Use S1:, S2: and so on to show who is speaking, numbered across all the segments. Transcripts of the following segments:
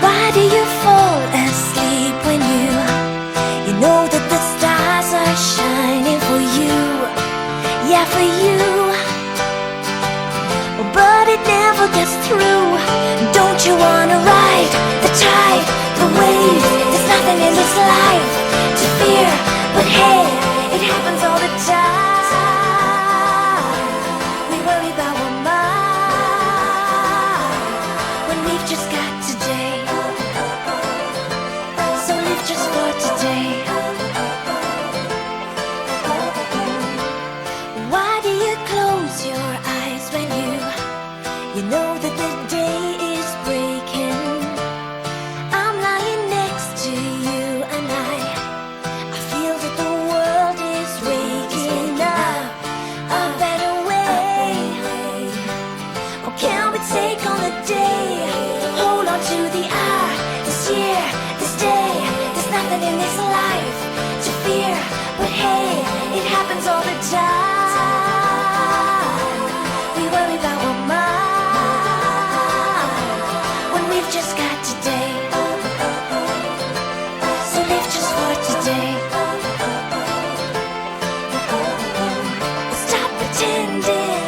S1: Why do you fall asleep when you know that the stars are shining for you? Yeah, for you. But it never gets through. Don't you wanna ride the tide, the wave? There's nothing in this life to fear, but hey, it happens all the time. We worry about our mind when we've just got today. So live just for today. Why do you close your eyes when you know that the day is breaking? I'm lying next to you and I feel that the world is waking up a better way. Oh, can we take on the day? Hold on to the hour, this year, this day. There's nothing in this life to fear, but hey, it happens all the time. We worry about our mind when we've just got today. So live just for today. Stop pretending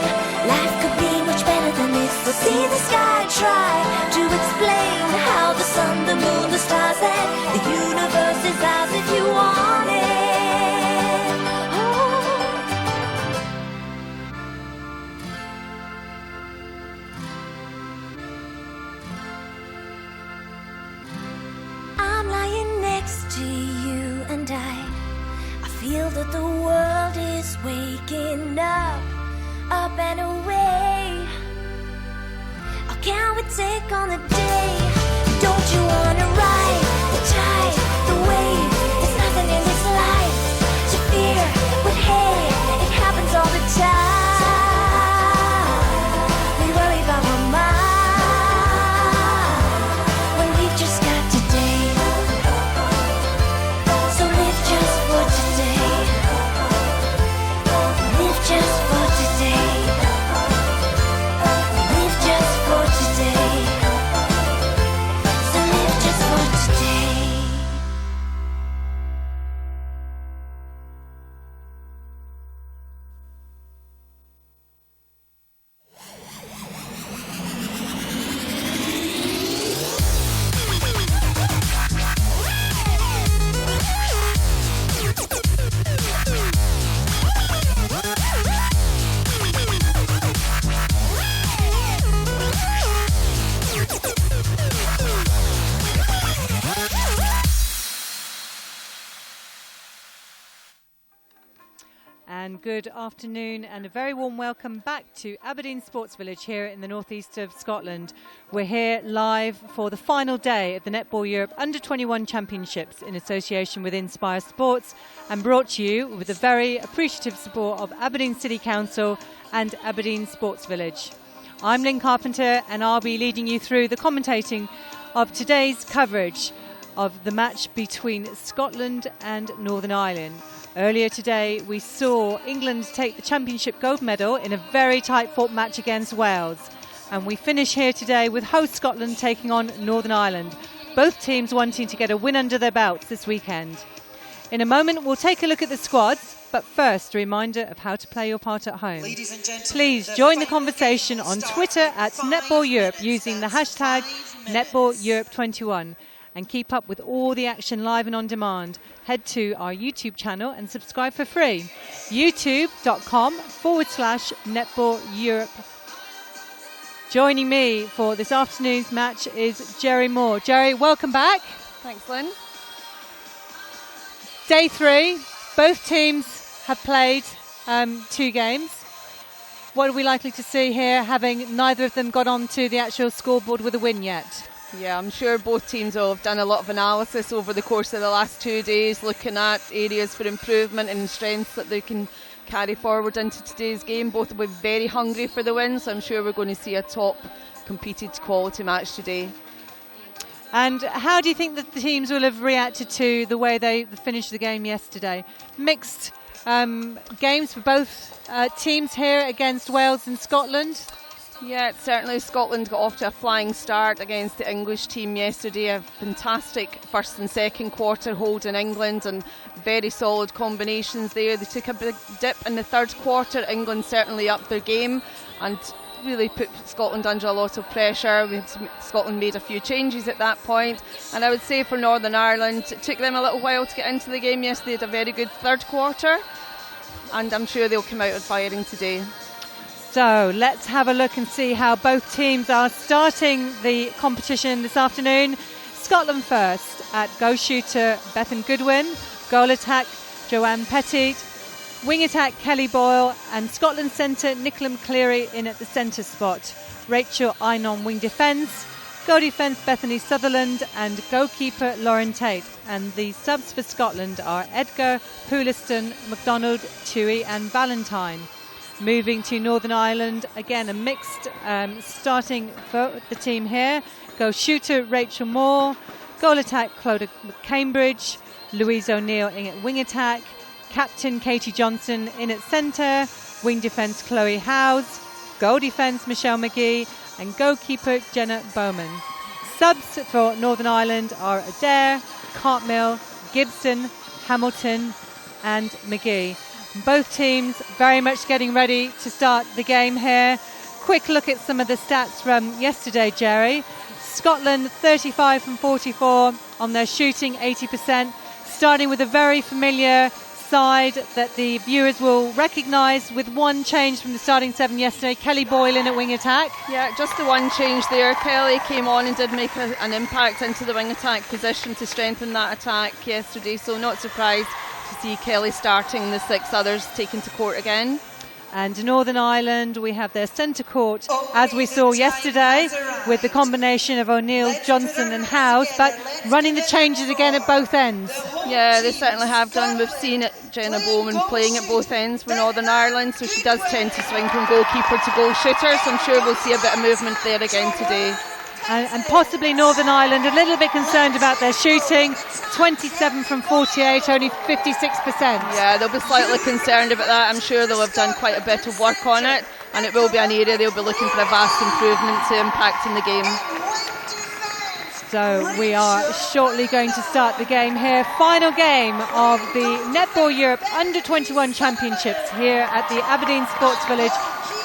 S1: life could be much better than this. We'll see the sky try to explain how the sun, the moon, the stars, and the universe is ours if you want it. I'm lying next to you and I feel that the world is waking up and away. Oh, can we take on the day? Don't you wanna ride the tide, the wave? There's nothing in this life to fear, but hey, it happens all the time. We worry about our mind when we've just got today. So live just for today. Live just for today. Live just for today. So live just for today.
S2: And good afternoon and a very warm welcome back to Aberdeen Sports Village here in the northeast of Scotland. We're here live for the final day of the Netball Europe U-21 Championships in association with inspiresports and brought to you with the very appreciative support of Aberdeen City Council and Aberdeen Sports Village. I'm Lynn Carpenter and I'll be leading you through the commentating of today's coverage of the match between Scotland and Northern Ireland. Earlier today, we saw England take the championship gold medal in a very tight-fought match against Wales. And we finish here today with host Scotland taking on Northern Ireland, both teams wanting to get a win under their belts this weekend. In a moment, we'll take a look at the squads, but first, a reminder of how to play your part at home. Please join the conversation on Twitter at Netball Europe using the hashtag Netball Europe 21. And keep up with all the action live and on demand. Head to our YouTube channel and subscribe for free. youtube.com/Netball Europe. Joining me for this afternoon's match is Jerry Moore. Jerry, welcome back.
S3: Thanks, Lynn.
S2: Day 3, both teams have played 2 games. What are we likely to see here, having neither of them got onto the actual scoreboard with a win yet?
S3: Yeah, I'm sure both teams will have done a lot of analysis over the course of the last 2 days, looking at areas for improvement and strengths that they can carry forward into today's game. Both will be very hungry for the win, so I'm sure we're going to see a top competed quality match today.
S2: And how do you think that the teams will have reacted to the way they finished the game yesterday? Mixed games for both teams here against Wales and Scotland.
S3: Yeah, certainly Scotland got off to a flying start against the English team yesterday. A fantastic first and second quarter hold in England and very solid combinations there. They took a big dip in the third quarter. England certainly upped their game and really put Scotland under a lot of pressure. Scotland made a few changes at that point, and I would say for Northern Ireland, it took them a little while to get into the game. Yes, they had a very good third quarter, and I'm sure they'll come out firing today.
S2: So let's have a look and see how both teams are starting the competition this afternoon. Scotland first at goal shooter Bethan Goodwin, goal attack Joanne Pettit, wing attack Kelly Boyle, and Scotland centre Nicola McCleary in at the centre spot. Rachel Einon wing defence, goal defence Bethany Sutherland, and goalkeeper Lauren Tate. And the subs for Scotland are Edgar, Pouliston, McDonald, Tui and Valentine. Moving to Northern Ireland, again a mixed starting for the team here. Goal shooter Rachel Moore, goal attack Clodagh Cambridge, Louise O'Neill in at wing attack, captain Katie Johnson in at centre, wing defence Chloe Howes, goal defence Michelle McGee, and goalkeeper Jenna Bowman. Subs for Northern Ireland are Adair, Cartmill, Gibson, Hamilton and McGee. Both teams very much getting ready to start the game here. Quick look at some of the stats from yesterday, Jerry. Scotland 35 from 44 on their shooting, 80%, starting with a very familiar side that the viewers will recognise with one change from the starting seven yesterday. Kelly Boyle in at wing attack.
S3: Yeah, just the one change there. Kelly came on and did make an impact into the wing attack position to strengthen that attack yesterday, so not surprised to see Kelly starting, the six others taken to court again.
S2: And Northern Ireland, we have their centre court, as we saw yesterday, with the combination of O'Neill, Johnson and Howes, but running the changes again at both ends.
S3: Yeah, they certainly have done. We've seen it, Jenna Bowman playing at both ends for Northern Ireland, so she does tend to swing from goalkeeper to goal shooter, so I'm sure we'll see a bit of movement there again today.
S2: And possibly Northern Ireland a little bit concerned about their shooting. 27 from 48, only 56%.
S3: Yeah, they'll be slightly concerned about that. I'm sure they'll have done quite a bit of work on it, and it will be an area they'll be looking for a vast improvement to impact in the game.
S2: So we are shortly going to start the game here. Final game of the Netball Europe U-21 Championships here at the Aberdeen Sports Village.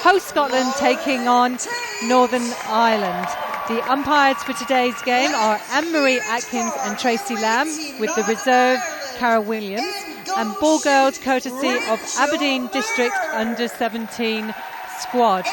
S2: Host Scotland taking on Northern Ireland. The umpires for today's game are Anne-Marie Atkins and Tracy Lamb, with the reserve Cara Williams, and ball girls courtesy of Aberdeen District Under-17 squad.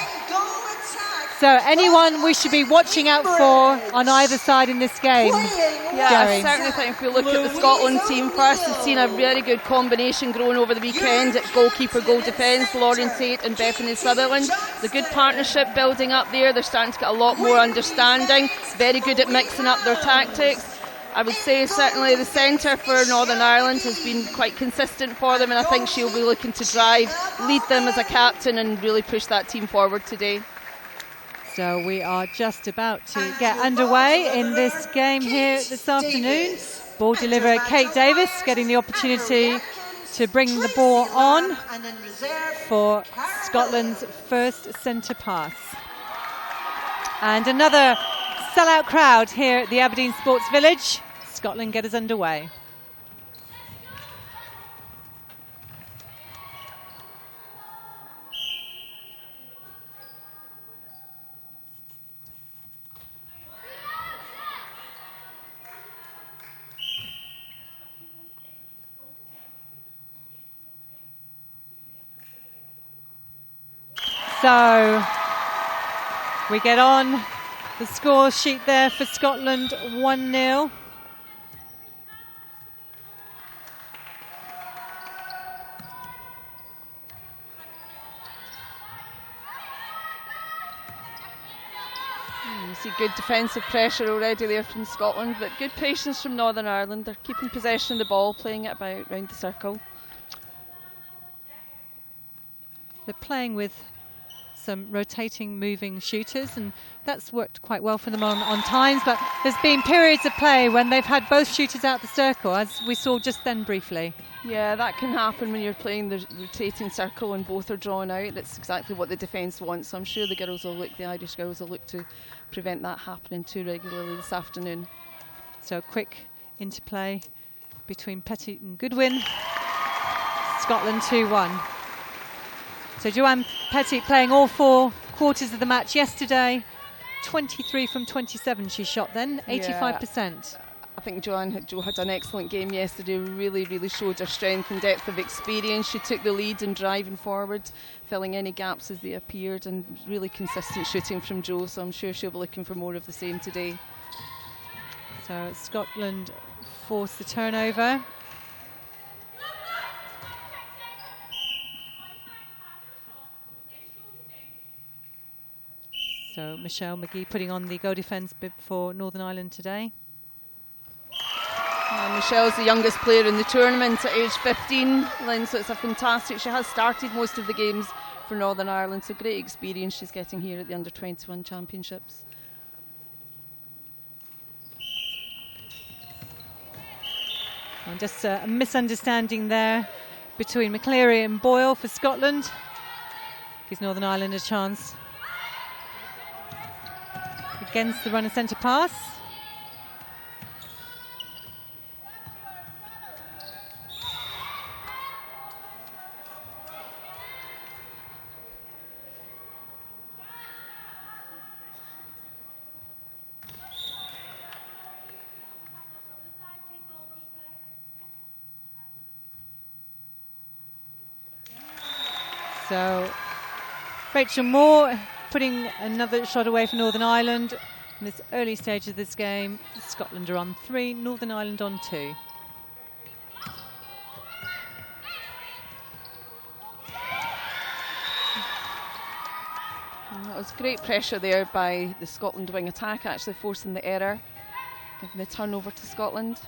S2: So anyone we should be watching out for on either side in this game?
S3: Yeah,
S2: Jerry?
S3: I certainly think if we look at the Scotland team first, we've seen a really good combination growing over the weekend at goalkeeper, goal defence, Lauren Tate and Bethany Sutherland. There's a good partnership building up there. They're starting to get a lot more understanding, very good at mixing up their tactics. I would say certainly the centre for Northern Ireland has been quite consistent for them, and I think she'll be looking to drive, lead them as a captain and really push that team forward today.
S2: So we are just about to get underway in this game here this afternoon. Ball deliverer Kate Davis getting the opportunity to bring the ball on for Scotland's first centre pass. And another sellout crowd here at the Aberdeen Sports Village. Scotland get us underway. So we get on the score sheet there for Scotland, 1-0. You
S3: see good defensive pressure already there from Scotland, but good patience from Northern Ireland. They're keeping possession of the ball, playing it about round the circle.
S2: They're playing with some rotating, moving shooters, and that's worked quite well for them on times. But there's been periods of play when they've had both shooters out the circle, as we saw just then briefly.
S3: Yeah, that can happen when you're playing the rotating circle and both are drawn out. That's exactly what the defence wants. So I'm sure the Irish girls will look to prevent that happening too regularly this afternoon.
S2: So a quick interplay between Pettit and Goodwin. Scotland 2-1. So Joanne Pettit playing all 4 quarters of the match yesterday. 23 from 27 she shot then, 85%.
S3: I think Jo had an excellent game yesterday. Really showed her strength and depth of experience. She took the lead in driving forward, filling any gaps as they appeared, and really consistent shooting from Jo, so I'm sure she'll be looking for more of the same today.
S2: So Scotland forced the turnover. So Michelle McGee putting on the goal defence bib for Northern Ireland today.
S3: Michelle's the youngest player in the tournament at age 15, Lynn, so it's a fantastic. She has started most of the games for Northern Ireland, so great experience she's getting here at the Under-21 Championships.
S2: And just a misunderstanding there between McCleary and Boyle for Scotland. Gives Northern Ireland a chance against the runner centre pass. So Rachel Moore putting another shot away for Northern Ireland in this early stage of this game. Scotland are on 3, Northern Ireland on 2.
S3: That was great pressure there by the Scotland wing attack, actually forcing the error, giving the turnover to Scotland.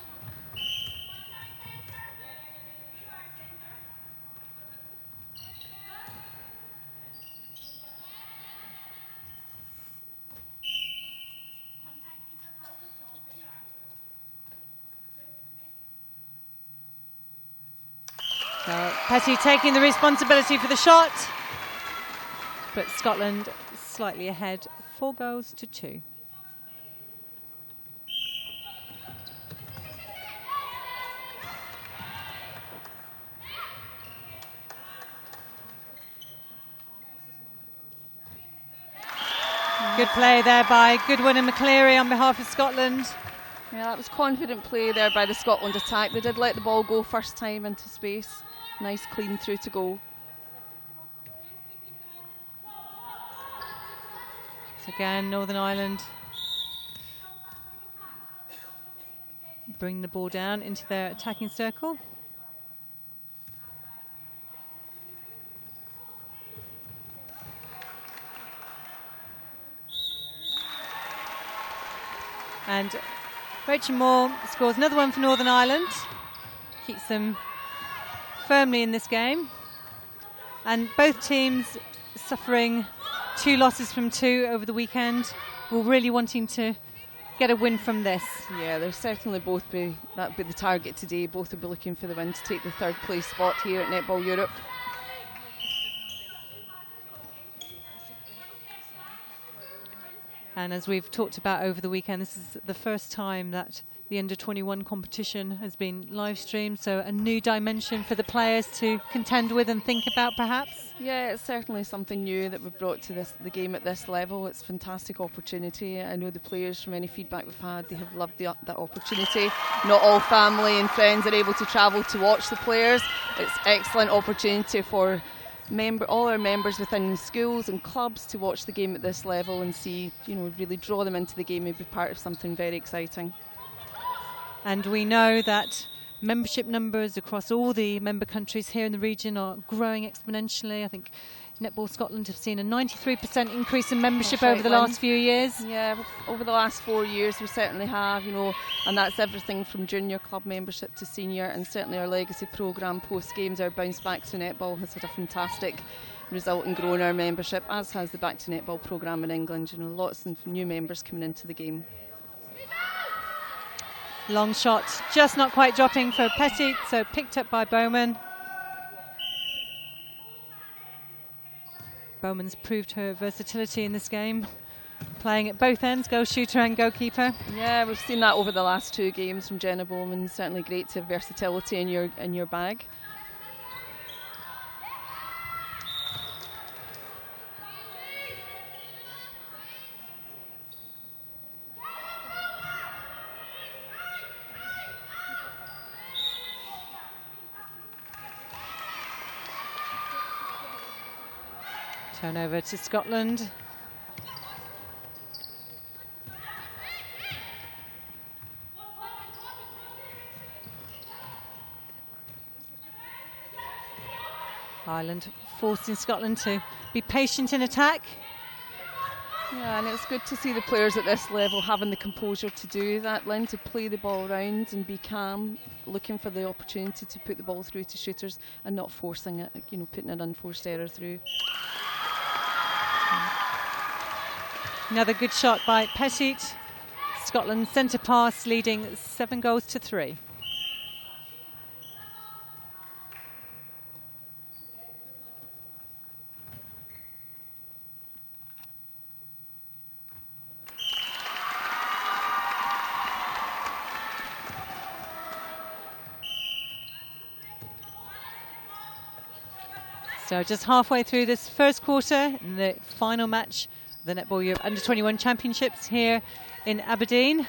S2: So Petty taking the responsibility for the shot, but Scotland slightly ahead, 4 goals to 2. Good play there by Goodwin and McCleary on behalf of Scotland.
S3: Yeah, that was confident play there by the Scotland attack. They did let the ball go first time into space. Nice clean through to goal.
S2: So again, Northern Ireland bring the ball down into their attacking circle. And Rachel Moore scores another one for Northern Ireland. Keeps them firmly in this game. And both teams suffering 2 losses from 2 over the weekend. We're really wanting to get a win from this.
S3: Yeah, they'll certainly both be, that'll be the target today. Both will be looking for the win to take the 3rd place spot here at Netball Europe.
S2: And as we've talked about over the weekend, this is the first time that the Under-21 competition has been live streamed, so a new dimension for the players to contend with and think about perhaps.
S3: Yeah, it's certainly something new that we've brought to the game at this level. It's a fantastic opportunity. I know the players, from any feedback we've had, they have loved that opportunity. Not all family and friends are able to travel to watch the players. It's an excellent opportunity for all our members within schools and clubs to watch the game at this level and see, really draw them into the game and be part of something very exciting.
S2: And we know that membership numbers across all the member countries here in the region are growing exponentially. I think Netball Scotland have seen a 93% increase in membership
S3: That's
S2: over the
S3: right,
S2: last few years.
S3: Yeah, over the last 4 years we certainly have, and that's everything from junior club membership to senior, and certainly our legacy programme post games, our bounce back to netball has had a fantastic result in growing our membership, as has the Back to Netball programme in England. Lots of new members coming into the game.
S2: Long shot, just not quite dropping for Petit, so picked up by Bowman. Bowman's proved her versatility in this game, playing at both ends, goal shooter and goalkeeper.
S3: Yeah, we've seen that over the last 2 games from Jenna Bowman. Certainly great to have versatility in your bag.
S2: Turnover to Scotland. Ireland forcing Scotland to be patient in attack.
S3: Yeah, and it's good to see the players at this level having the composure to do that, Lynn, to play the ball around and be calm, looking for the opportunity to put the ball through to shooters and not forcing it, putting an unforced error through.
S2: Another good shot by Petit. Scotland centre pass leading 7-3. So just halfway through this first quarter, in the final match of the Netball Europe U-21 Championships here in Aberdeen.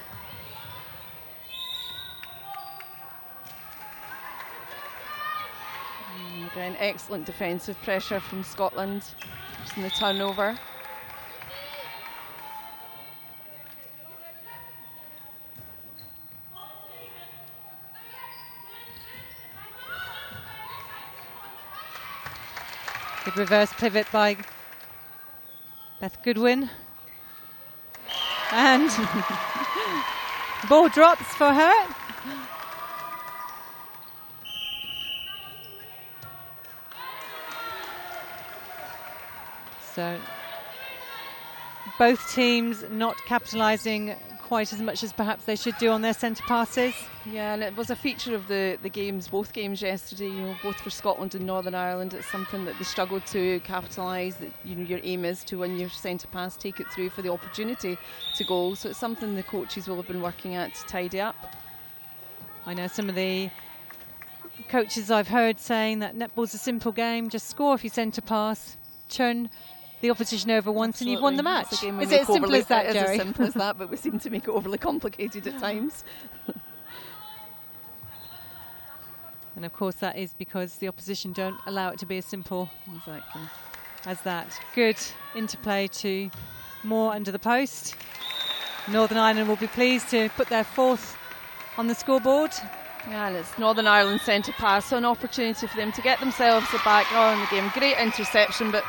S3: Again, excellent defensive pressure from Scotland, just in the turnover.
S2: Good reverse pivot by Beth Goodwin. And ball drops for her. So both teams not capitalising quite as much as perhaps they should do on their centre passes.
S3: Yeah, and it was a feature of the games, both games yesterday, both for Scotland and Northern Ireland. It's something that they struggled to capitalise, that your aim is to win your centre pass, take it through for the opportunity to goal. So it's something the coaches will have been working at to tidy up.
S2: I know some of the coaches I've heard saying that netball's a simple game, just score if you centre pass, turn the opposition over once. Absolutely. And you've won the match. Is it as simple as that, Jerry?
S3: It is as simple as that, but we seem to make it overly complicated at times.
S2: And of course that is because the opposition don't allow it to be as simple as that. Good interplay to Moore under the post. Northern Ireland will be pleased to put their 4th on the scoreboard.
S3: Yeah, and it's Northern Ireland centre pass, so an opportunity for them to get themselves back on the game. Great interception, but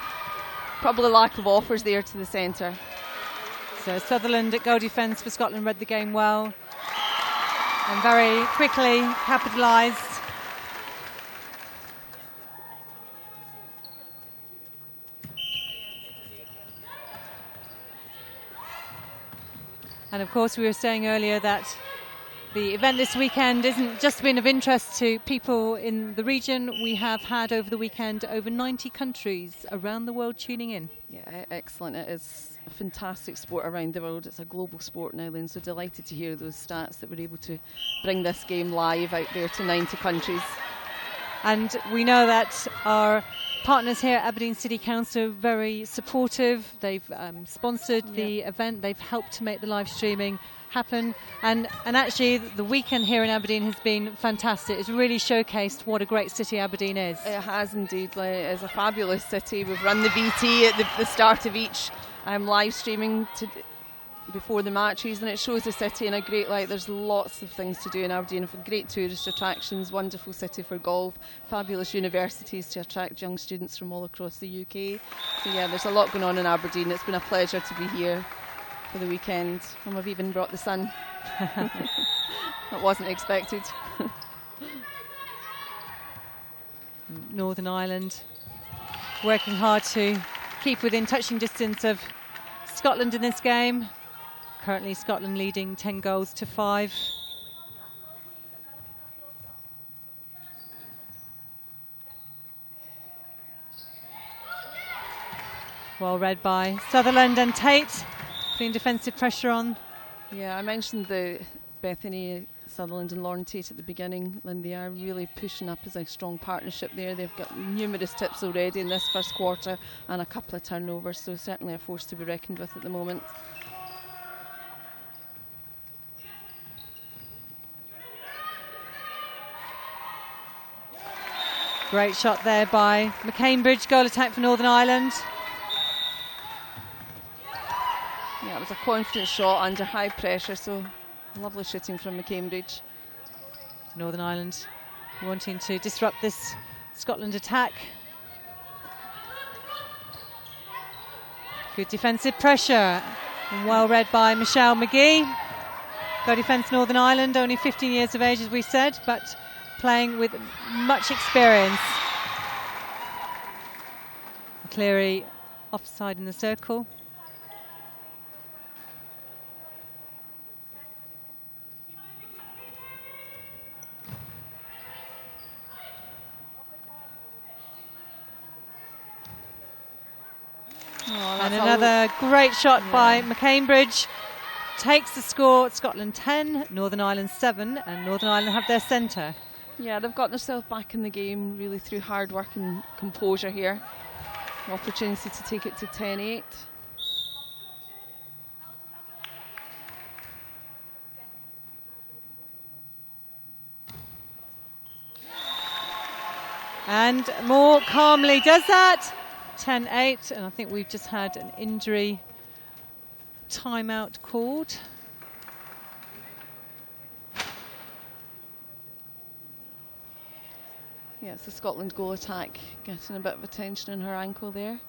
S3: probably lack of offers there to the centre.
S2: So Sutherland at goal defence for Scotland read the game well and very quickly capitalised. And of course we were saying earlier that the event this weekend isn't just been of interest to people in the region. We have had over the weekend over 90 countries around the world tuning in.
S3: Yeah, excellent. It is a fantastic sport around the world. It's a global sport now, Lynn, so delighted to hear those stats that we're able to bring this game live out there to 90 countries.
S2: And we know that our partners here at Aberdeen City Council are very supportive. They've sponsored the event. They've helped to make the live streaming happen. And actually the weekend here in Aberdeen has been fantastic. It's really showcased what a great city Aberdeen is.
S3: It has indeed. It is a fabulous city. We've run the VT at the start of each live streaming before the matches, and it shows the city in a great light. There's lots of things to do in Aberdeen, for great tourist attractions, wonderful city for golf, fabulous universities to attract young students from all across the UK. So yeah, there's a lot going on in Aberdeen. It's been a pleasure to be here for the weekend, and we've even brought the sun. That wasn't expected.
S2: Northern Ireland working hard to keep within touching distance of Scotland in this game. Currently Scotland leading 10 goals to 5. Well read by Sutherland and Tate, putting defensive pressure on.
S3: Yeah, I mentioned the Bethany Sutherland and Lauren Tate at the beginning, and they are really pushing up as a strong partnership there. They've got numerous tips already in this first quarter and a couple of turnovers, so certainly a force to be reckoned with at the moment.
S2: Great shot there by McCambridge, goal attack for Northern Ireland.
S3: Yeah, it was a confident shot under high pressure, so lovely shooting from McCambridge.
S2: Northern Ireland wanting to disrupt this Scotland attack. Good defensive pressure, and well read by Michelle McGee. Go defence Northern Ireland, only 15 years of age as we said, but playing with much experience. Cleary offside in the circle. And another great shot by McCambridge. Takes the score. Scotland 10, Northern Ireland 7, and Northern Ireland have their centre.
S3: Yeah, they've got themselves back in the game really through hard work and composure here. Opportunity to take it to 10-8.
S2: And more calmly does that. 10-8, and I think we've just had an injury timeout called.
S3: Yeah, it's the Scotland goal attack getting a bit of attention in her ankle there.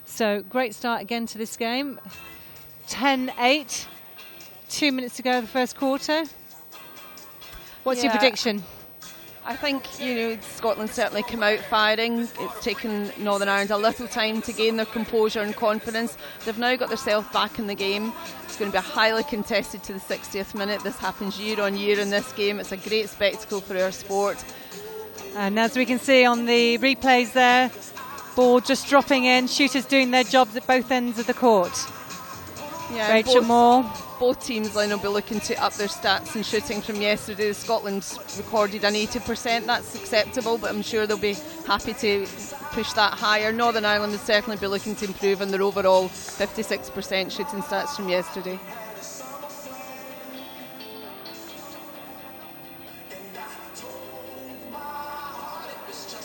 S2: So great start again to this game. 10-8, 2 minutes to go of the first quarter. What's your prediction?
S3: I think, Scotland certainly come out firing. It's taken Northern Ireland a little time to gain their composure and confidence. They've now got themselves back in the game. It's going to be a highly contested to the 60th minute. This happens year on year in this game. It's a great spectacle for our sport.
S2: And as we can see on the replays there, ball just dropping in, shooters doing their jobs at both ends of the court.
S3: Yeah,
S2: Rachel Moore.
S3: Both teams, Lynn, will be looking to up their stats and shooting from yesterday. Scotland's recorded an 80%. That's acceptable, but I'm sure they'll be happy to push that higher. Northern Ireland will certainly be looking to improve on their overall 56% shooting stats from yesterday.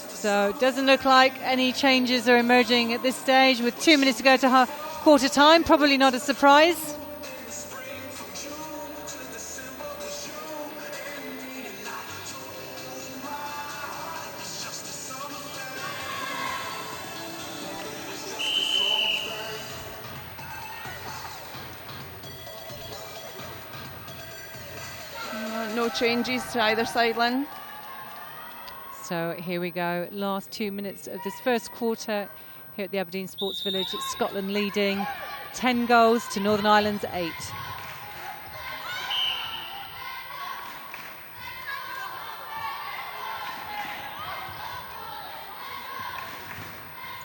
S2: So it doesn't look like any changes are emerging at this stage with 2 minutes to go to quarter time. Probably not a surprise.
S3: No changes to either side, Lynn.
S2: So here we go, last 2 minutes of this first quarter here at the Aberdeen Sports Village. It's Scotland leading 10 goals to Northern Ireland's 8.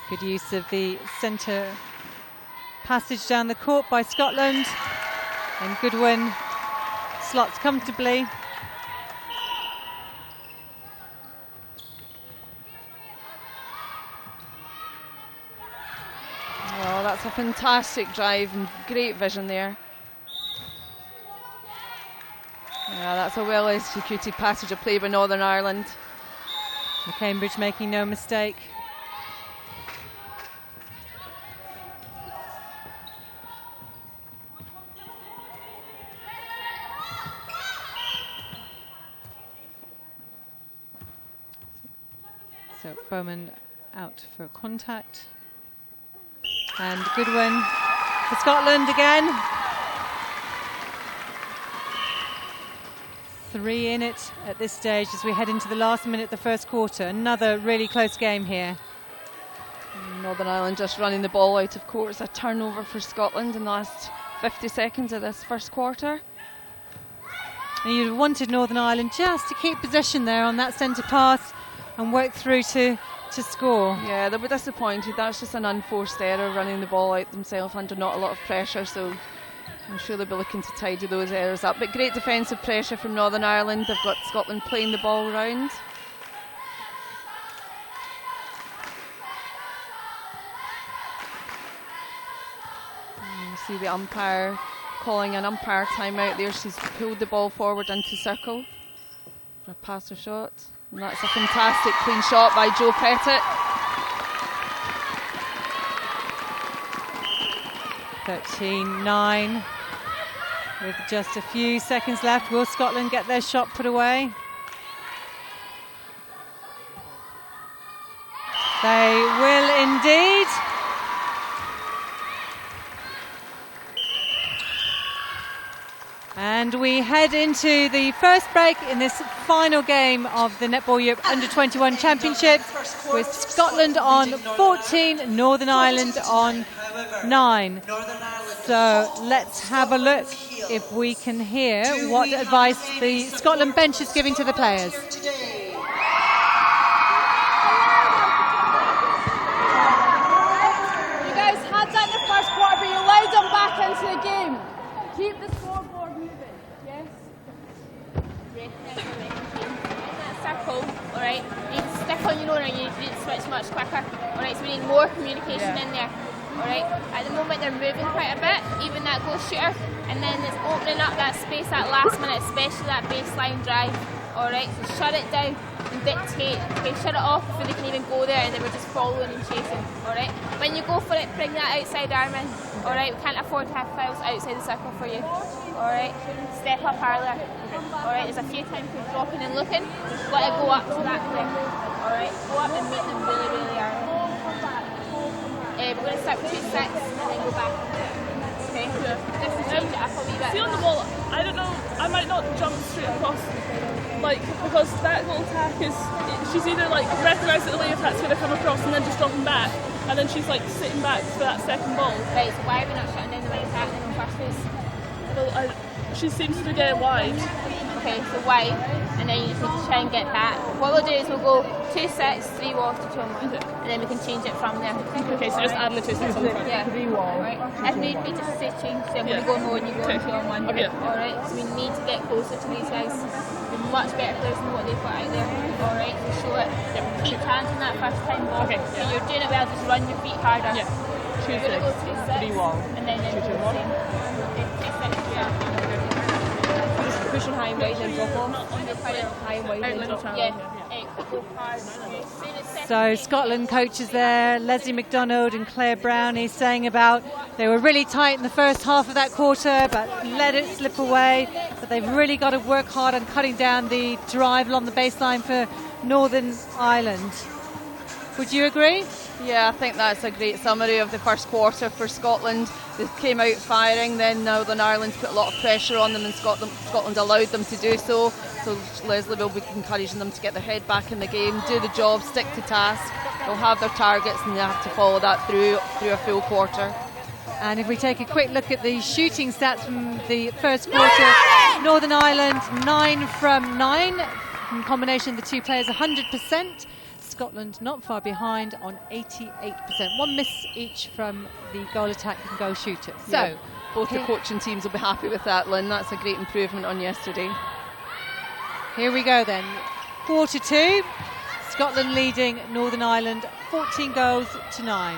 S2: Good use of the centre passage down the court by Scotland, and Goodwin slots comfortably.
S3: Oh, that's a fantastic drive and great vision there. Yeah, that's a well executed passage of play by Northern Ireland.
S2: Cambridge making no mistake. So Bowman out for contact. And good win for Scotland again. 3 in it at this stage as we head into the last minute of the first quarter. Another really close game here.
S3: Northern Ireland just running the ball out of court. It's a turnover for Scotland in the last 50 seconds of this first quarter.
S2: And you'd have wanted Northern Ireland just to keep possession there on that centre pass and work through to score.
S3: Yeah, they were disappointed. That's just an unforced error, running the ball out themselves under not a lot of pressure, so I'm sure they'll be looking to tidy those errors up. But great defensive pressure from Northern Ireland. They've got Scotland playing the ball round. And you see the umpire calling an umpire timeout there. She's pulled the ball forward into circle for a pass or shot. And that's a fantastic clean shot by Jo Pettit.
S2: 13-9 with just a few seconds left. Will Scotland get their shot put away? They will indeed. And we head into the first break in this final game of the Netball Europe U-21 Championships, with Scotland on 14, Northern Ireland on 9. So let's have a look if we can hear what advice the Scotland bench is giving to the players.
S4: You guys had that in the first quarter, but you allowed them back into the game. Keep the scoreboard moving, yes?
S5: Circle, alright? You need to stick on your own, or you need to switch much quicker. Alright, so we need more communication in there. Alright, at the moment they're moving quite a bit, even that goal shooter, and then it's opening up that space that last minute, especially that baseline drive. Alright, so shut it down and dictate. Okay, shut it off before they can even go there and they were just following and chasing. Alright, when you go for it, bring that outside arm in. Alright, we can't afford to have fouls outside the circle for you. Alright, step up earlier. Alright, there's a few times we're dropping and looking, just let it go up to that clip. Alright, go up and meet them really, really early. We're going to start with 2-6 and then go back. Okay, just to change it up a wee bit.
S6: See on the ball, I don't know, I might not jump straight across, like, because that little tack is, she's either like recognised that the wave attack's going to come across and then just dropping back, and then she's like sitting back for that second ball.
S5: Right, so why are we not shutting down the wave attack in the first place?
S6: Well, she seems to be getting wide.
S5: Okay, so wide, and then you just need to try and get that. What we'll do is we'll go 2 sets, 3 walls to 2 on 1, and then we can change it from there.
S6: Okay, so just adding the 2 sets on the front.
S5: Yeah.
S4: 3 walls.
S5: Right. If need be, just say change. So I'm going to go more and you go on 2 on 1.
S6: Okay.
S5: Alright, so we need to get closer to these guys. They're much better players than what they've got out there. Alright, so show it. Keep chanting that first time ball.
S6: Okay.
S5: So you're doing it well, just run your feet harder.
S6: Yeah.
S5: You're going to go 2 sets.
S6: 3 walls.
S5: And then
S6: 2 2 1.
S5: Okay, 2 sets, yeah.
S4: Pushing high and wide and drop off. High and wide and drop off.
S5: Yeah. Go hard.
S2: So Scotland coaches there, Leslie McDonald and Claire Brownie, saying about they were really tight in the first half of that quarter but let it slip away, but they've really got to work hard on cutting down the drive along the baseline for Northern Ireland. Would you agree?
S3: Yeah, I think that's a great summary of the first quarter for Scotland. They came out firing, then Northern Ireland put a lot of pressure on them and Scotland allowed them to do so. So Leslie will be encouraging them to get their head back in the game, do the job, stick to task. They'll have their targets and they have to follow that through a full quarter.
S2: And if we take a quick look at the shooting stats from the first quarter, Northern Ireland 9 from 9. In combination of the two players, 100%. Scotland not far behind on 88%. 1 miss each from the goal attack and goal shooter. So
S3: yeah, both the coaching teams will be happy with that, Lynn. That's a great improvement on yesterday.
S2: Here we go then. Quarter 2. Scotland leading Northern Ireland 14 goals to 9.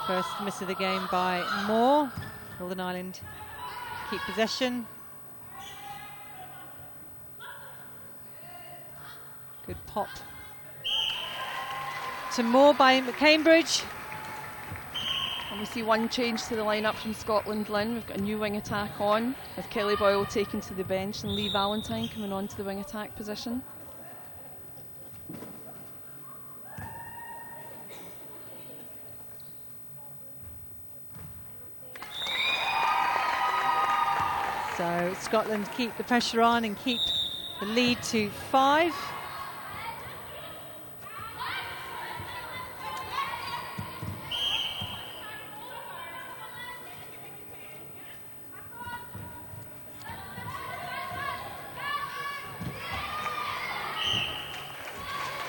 S2: First miss of the game by Moore. Northern Ireland keep possession. Good pop to Moore by Cambridge.
S3: And we see one change to the lineup from Scotland, Lynn. We've got a new wing attack on, with Kelly Boyle taken to the bench and Lee Valentine coming on to the wing attack position.
S2: So Scotland keep the pressure on and keep the lead to 5.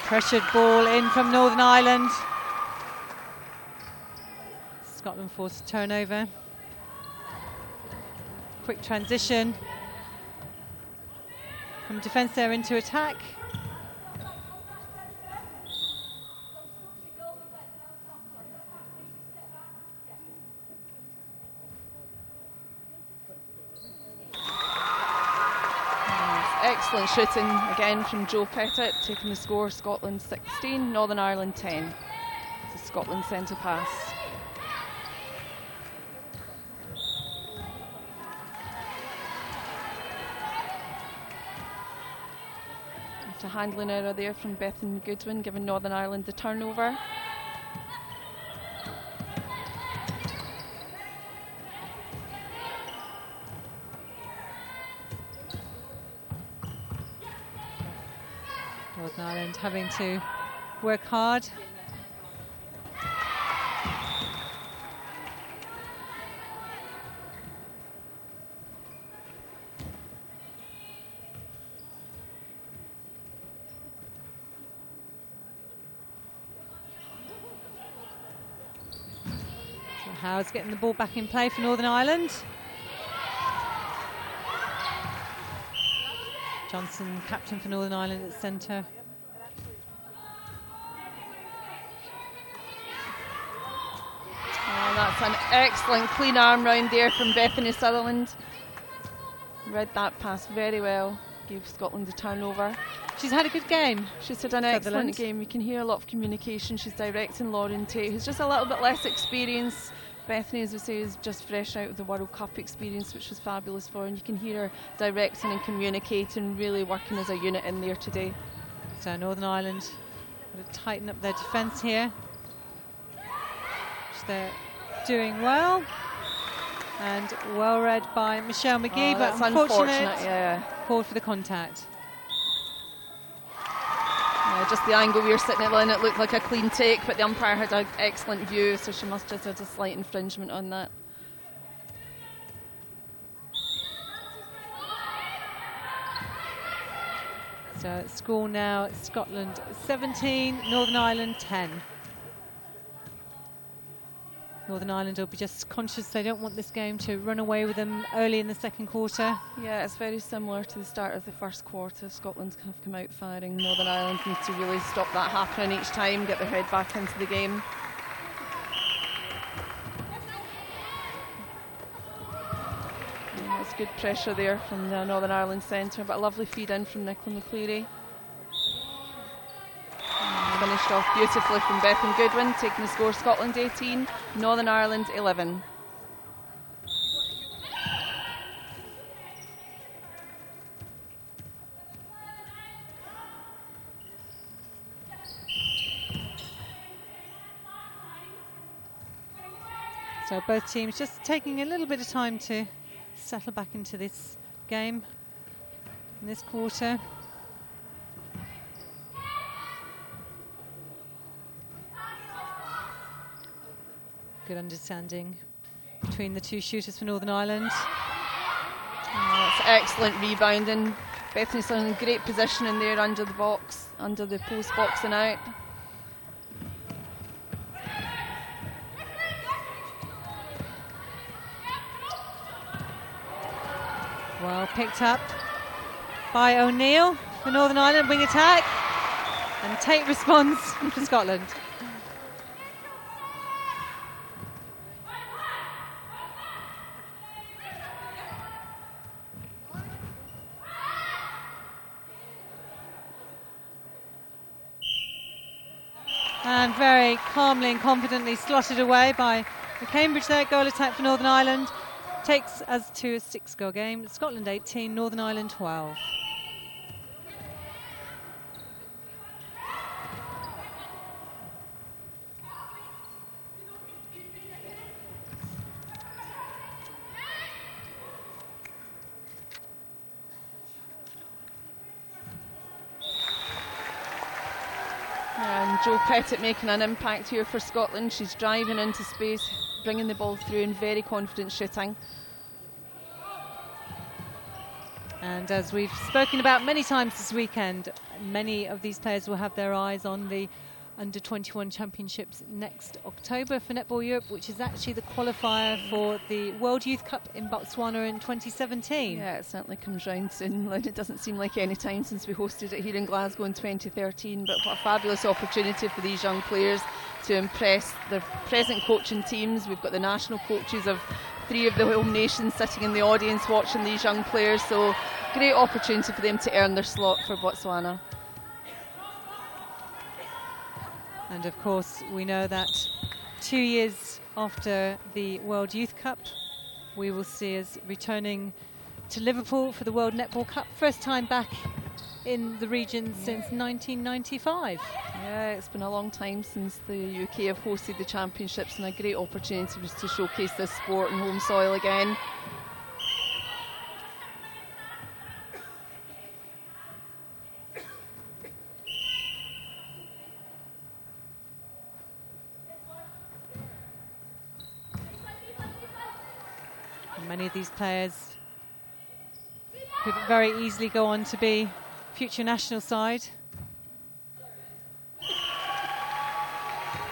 S2: Pressured ball in from Northern Ireland. Scotland forced a turnover. Quick transition from defence there into attack.
S3: Excellent shooting again from Joe Pettit, taking the score. Scotland 16, Northern Ireland 10. It's a Scotland centre pass. It's a handling error there from Bethan Goodwin, giving Northern Ireland the turnover.
S2: Northern Ireland having to work hard. So Howard's getting the ball back in play for Northern Ireland. Johnson, captain for Northern Ireland at centre.
S3: Oh, that's an excellent clean arm round there from Bethany Sutherland. Read that pass very well, gave Scotland the turnover.
S2: She's had a good game.
S3: She's had an excellent game. You can hear a lot of communication. She's directing Lauren Tate, who's just a little bit less experienced. Bethany, as we say, is just fresh out of the World Cup experience, which was fabulous for her, and you can hear her directing and communicating, really working as a unit in there today.
S2: So Northern Ireland got to tighten up their defence here, which they're doing well, and well read by Michelle McGee,
S3: Oh,
S2: but
S3: that's
S2: unfortunate,
S3: yeah.
S2: called for the contact.
S3: Just the angle we were sitting at, Lynn, it looked like a clean take, but the umpire had an excellent view, so she must just have had a slight infringement on that.
S2: So score now, Scotland 17, Northern Ireland 10. Northern Ireland will be just conscious they don't want this game to run away with them early in the second quarter.
S3: Yeah, it's very similar to the start of the first quarter. Scotland have come out firing. Northern Ireland need to really stop that happening each time, get their head back into the game. It's good pressure there from the Northern Ireland centre, but a lovely feed in from Nicola McCleary. Finished off beautifully from Bethan Goodwin, taking the score Scotland 18, Northern Ireland 11.
S2: So both teams just taking a little bit of time to settle back into this game in this quarter. Good understanding between the two shooters for Northern Ireland.
S3: Oh, that's excellent rebounding. Bethany's in great position in there under the box, under the post box and out.
S2: Well picked up by O'Neill for Northern Ireland, wing attack, and Tate responds for Scotland. And very calmly and confidently slotted away by Cambridge there, goal attack for Northern Ireland. Takes us to a 6-goal game. Scotland 18, Northern Ireland 12.
S3: And Jo Pettit making an impact here for Scotland. She's driving into space, bringing the ball through and very confident shooting.
S2: And as we've spoken about many times this weekend, many of these players will have their eyes on the Under-21 Championships next October for Netball Europe, which is actually the qualifier for the World Youth Cup in Botswana in 2017.
S3: Yeah, it certainly comes round soon. It doesn't seem like any time since we hosted it here in Glasgow in 2013, but what a fabulous opportunity for these young players to impress their present coaching teams. We've got the national coaches of 3 of the home nations sitting in the audience watching these young players, so great opportunity for them to earn their slot for Botswana.
S2: And of course, we know that 2 years after the World Youth Cup, we will see us returning to Liverpool for the World Netball Cup. First time back in the region since 1995.
S3: Yeah, it's been a long time since the UK have hosted the championships, and a great opportunity for us to showcase this sport on home soil again.
S2: Many of these players could very easily go on to be future national side.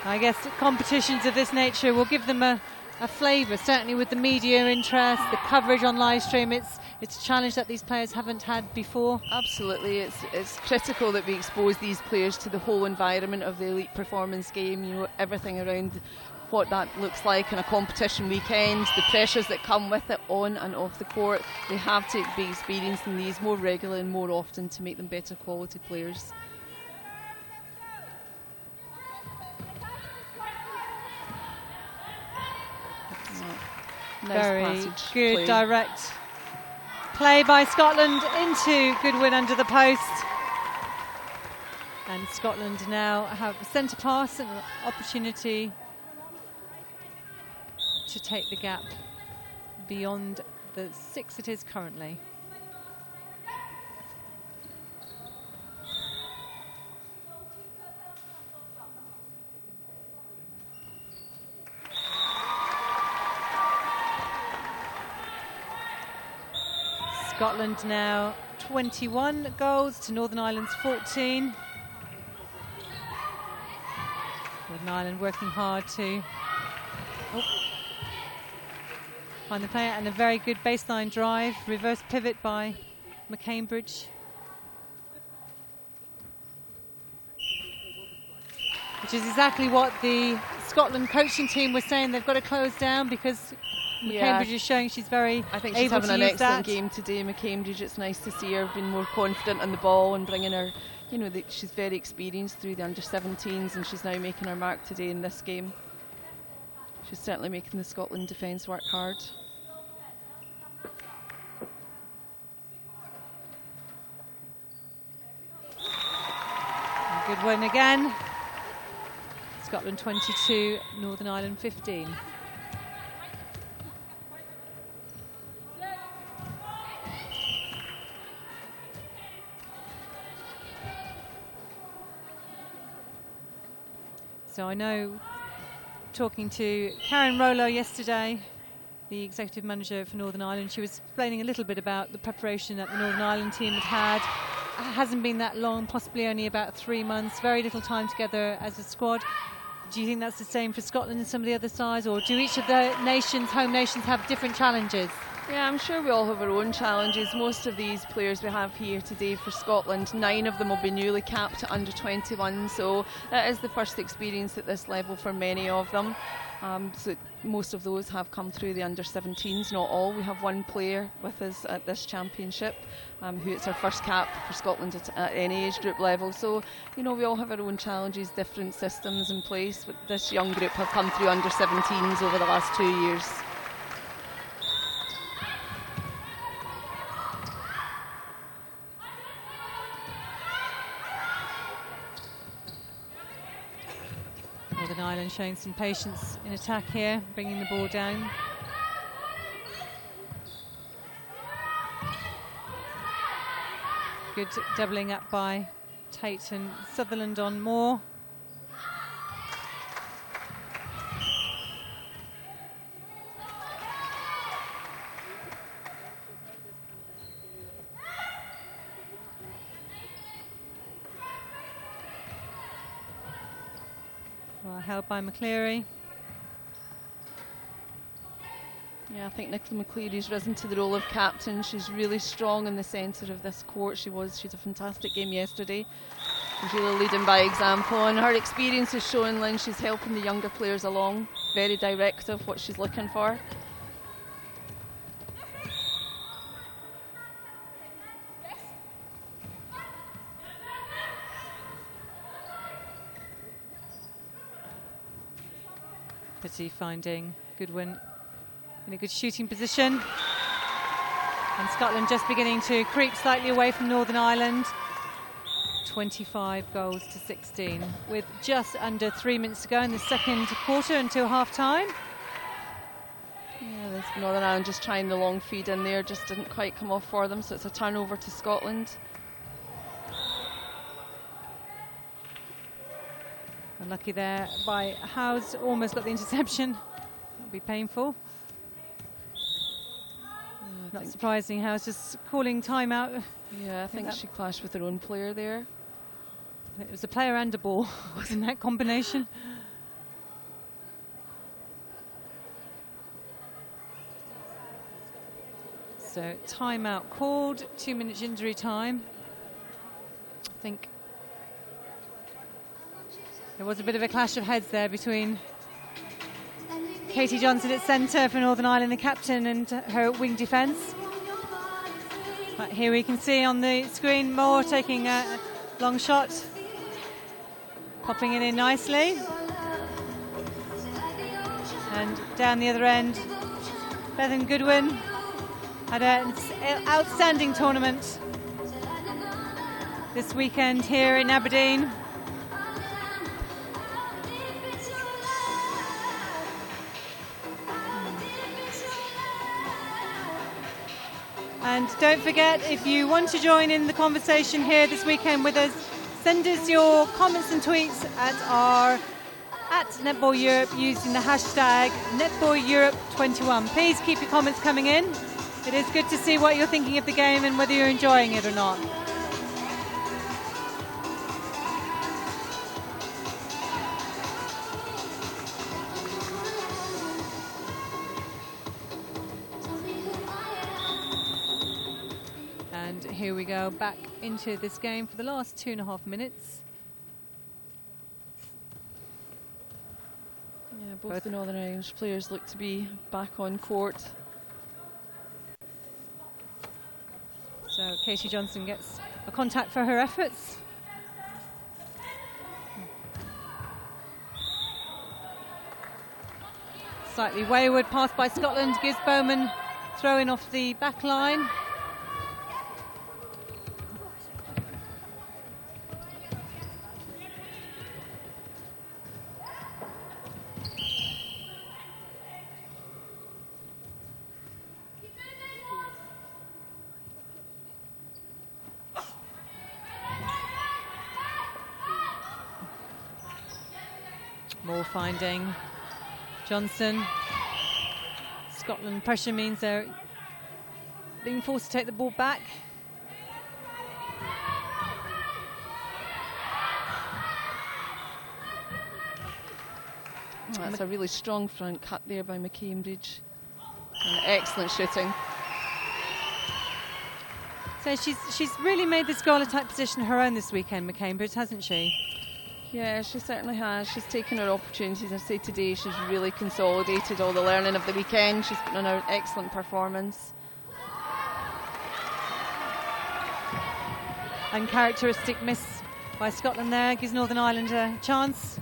S2: I guess competitions of this nature will give them a flavour, certainly with the media interest, the coverage on live stream. It's a challenge that these players haven't had before.
S3: Absolutely, it's critical that we expose these players to the whole environment of the elite performance game, you know, everything around what that looks like in a competition weekend, the pressures that come with it on and off the court. They have to be experiencing these more regularly and more often to make them better quality players. Nice
S2: Very
S3: passage
S2: good
S3: play.
S2: direct play by Scotland into good win under the post. And Scotland now have a centre pass and an opportunity to take the gap beyond the 6 it is currently. Scotland now 21 goals to Northern Ireland's 14. Northern Ireland working hard to find the player, and a very good baseline drive, reverse pivot by McCambridge, which is exactly what the Scotland coaching team was saying. They've got to close down because McCambridge is showing she's very
S3: I think she's
S2: able
S3: having
S2: to
S3: an
S2: use
S3: excellent
S2: that.
S3: game today, McCambridge. It's nice to see her being more confident on the ball and bringing her, you know, she's very experienced through the under-17s, and she's now making her mark today in this game. She's certainly making the Scotland defence work hard.
S2: Good win again. Scotland 22, Northern Ireland 15. So I know, talking to Karen Rollo yesterday, the executive manager for Northern Ireland, she was explaining a little bit about the preparation that the Northern Ireland team had. It hasn't been that long, possibly only about 3 months, very little time together as a squad. Do you think that's the same for Scotland and some of the other sides, or do each of the nations, home nations, have different challenges?
S3: Yeah, I'm sure we all have our own challenges. Most of these players we have here today for Scotland, 9 of them will be newly capped at under 21, so that is the first experience at this level for many of them. So most of those have come through the under-17s, not all. We have one player with us at this championship who it's her first cap for Scotland at any age group level. So, you know, we all have our own challenges, different systems in place, but this young group have come through under-17s over the last 2 years.
S2: Northern Ireland showing some patience in attack here, bringing the ball down. Good doubling up by Tate and Sutherland on Moore. Well, held by McCleary.
S3: Yeah, I think Nicola McCleary's risen to the role of captain. She's really strong in the centre of this court. She's a fantastic game yesterday. She's really leading by example, and her experience is showing, Lynn. She's helping the younger players along. Very directive, what she's looking for.
S2: Pity finding Goodwin in a good shooting position. And Scotland just beginning to creep slightly away from Northern Ireland. 25 goals to 16 with just under 3 minutes to go in the second quarter until half time.
S3: Yeah, there's Northern Ireland just trying the long feed in there, just didn't quite come off for them, so it's a turnover to Scotland.
S2: Unlucky there by Howes, almost got the interception. That'll be painful. Not surprising, Howes just calling time out.
S3: Yeah, I think she clashed with her own player there.
S2: It was a player and a ball, wasn't that combination? So timeout called, 2 minutes injury time. I think there was a bit of a clash of heads there between Katie Johnson at centre for Northern Ireland, the captain, and her wing defence. But here we can see on the screen Moore taking a long shot, popping it in nicely. And down the other end, Bethan Goodwin had an outstanding tournament this weekend here in Aberdeen. And don't forget, if you want to join in the conversation here this weekend with us, send us your comments and tweets at Netball Europe using the hashtag Netball Europe U-21. Please keep your comments coming in. It is good to see what you're thinking of the game and whether you're enjoying it or not. And here we go, back into this game for the last 2.5 minutes.
S3: Yeah, both the Northern Irish players look to be back on court.
S2: So Katie Johnson gets a contact for her efforts. Slightly wayward pass by Scotland, gives Bowman throwing off the back line. Moore finding Johnson. Scotland pressure means they're being forced to take the ball back.
S3: That's a really strong front cut there by McCambridge. And excellent shooting.
S2: So she's really made this goal attack position her own this weekend, McCambridge, hasn't she?
S3: Yeah, she certainly has. She's taken her opportunities. I say today she's really consolidated all the learning of the weekend. She's put on an excellent performance.
S2: Uncharacteristic miss by Scotland there, gives Northern Ireland a chance.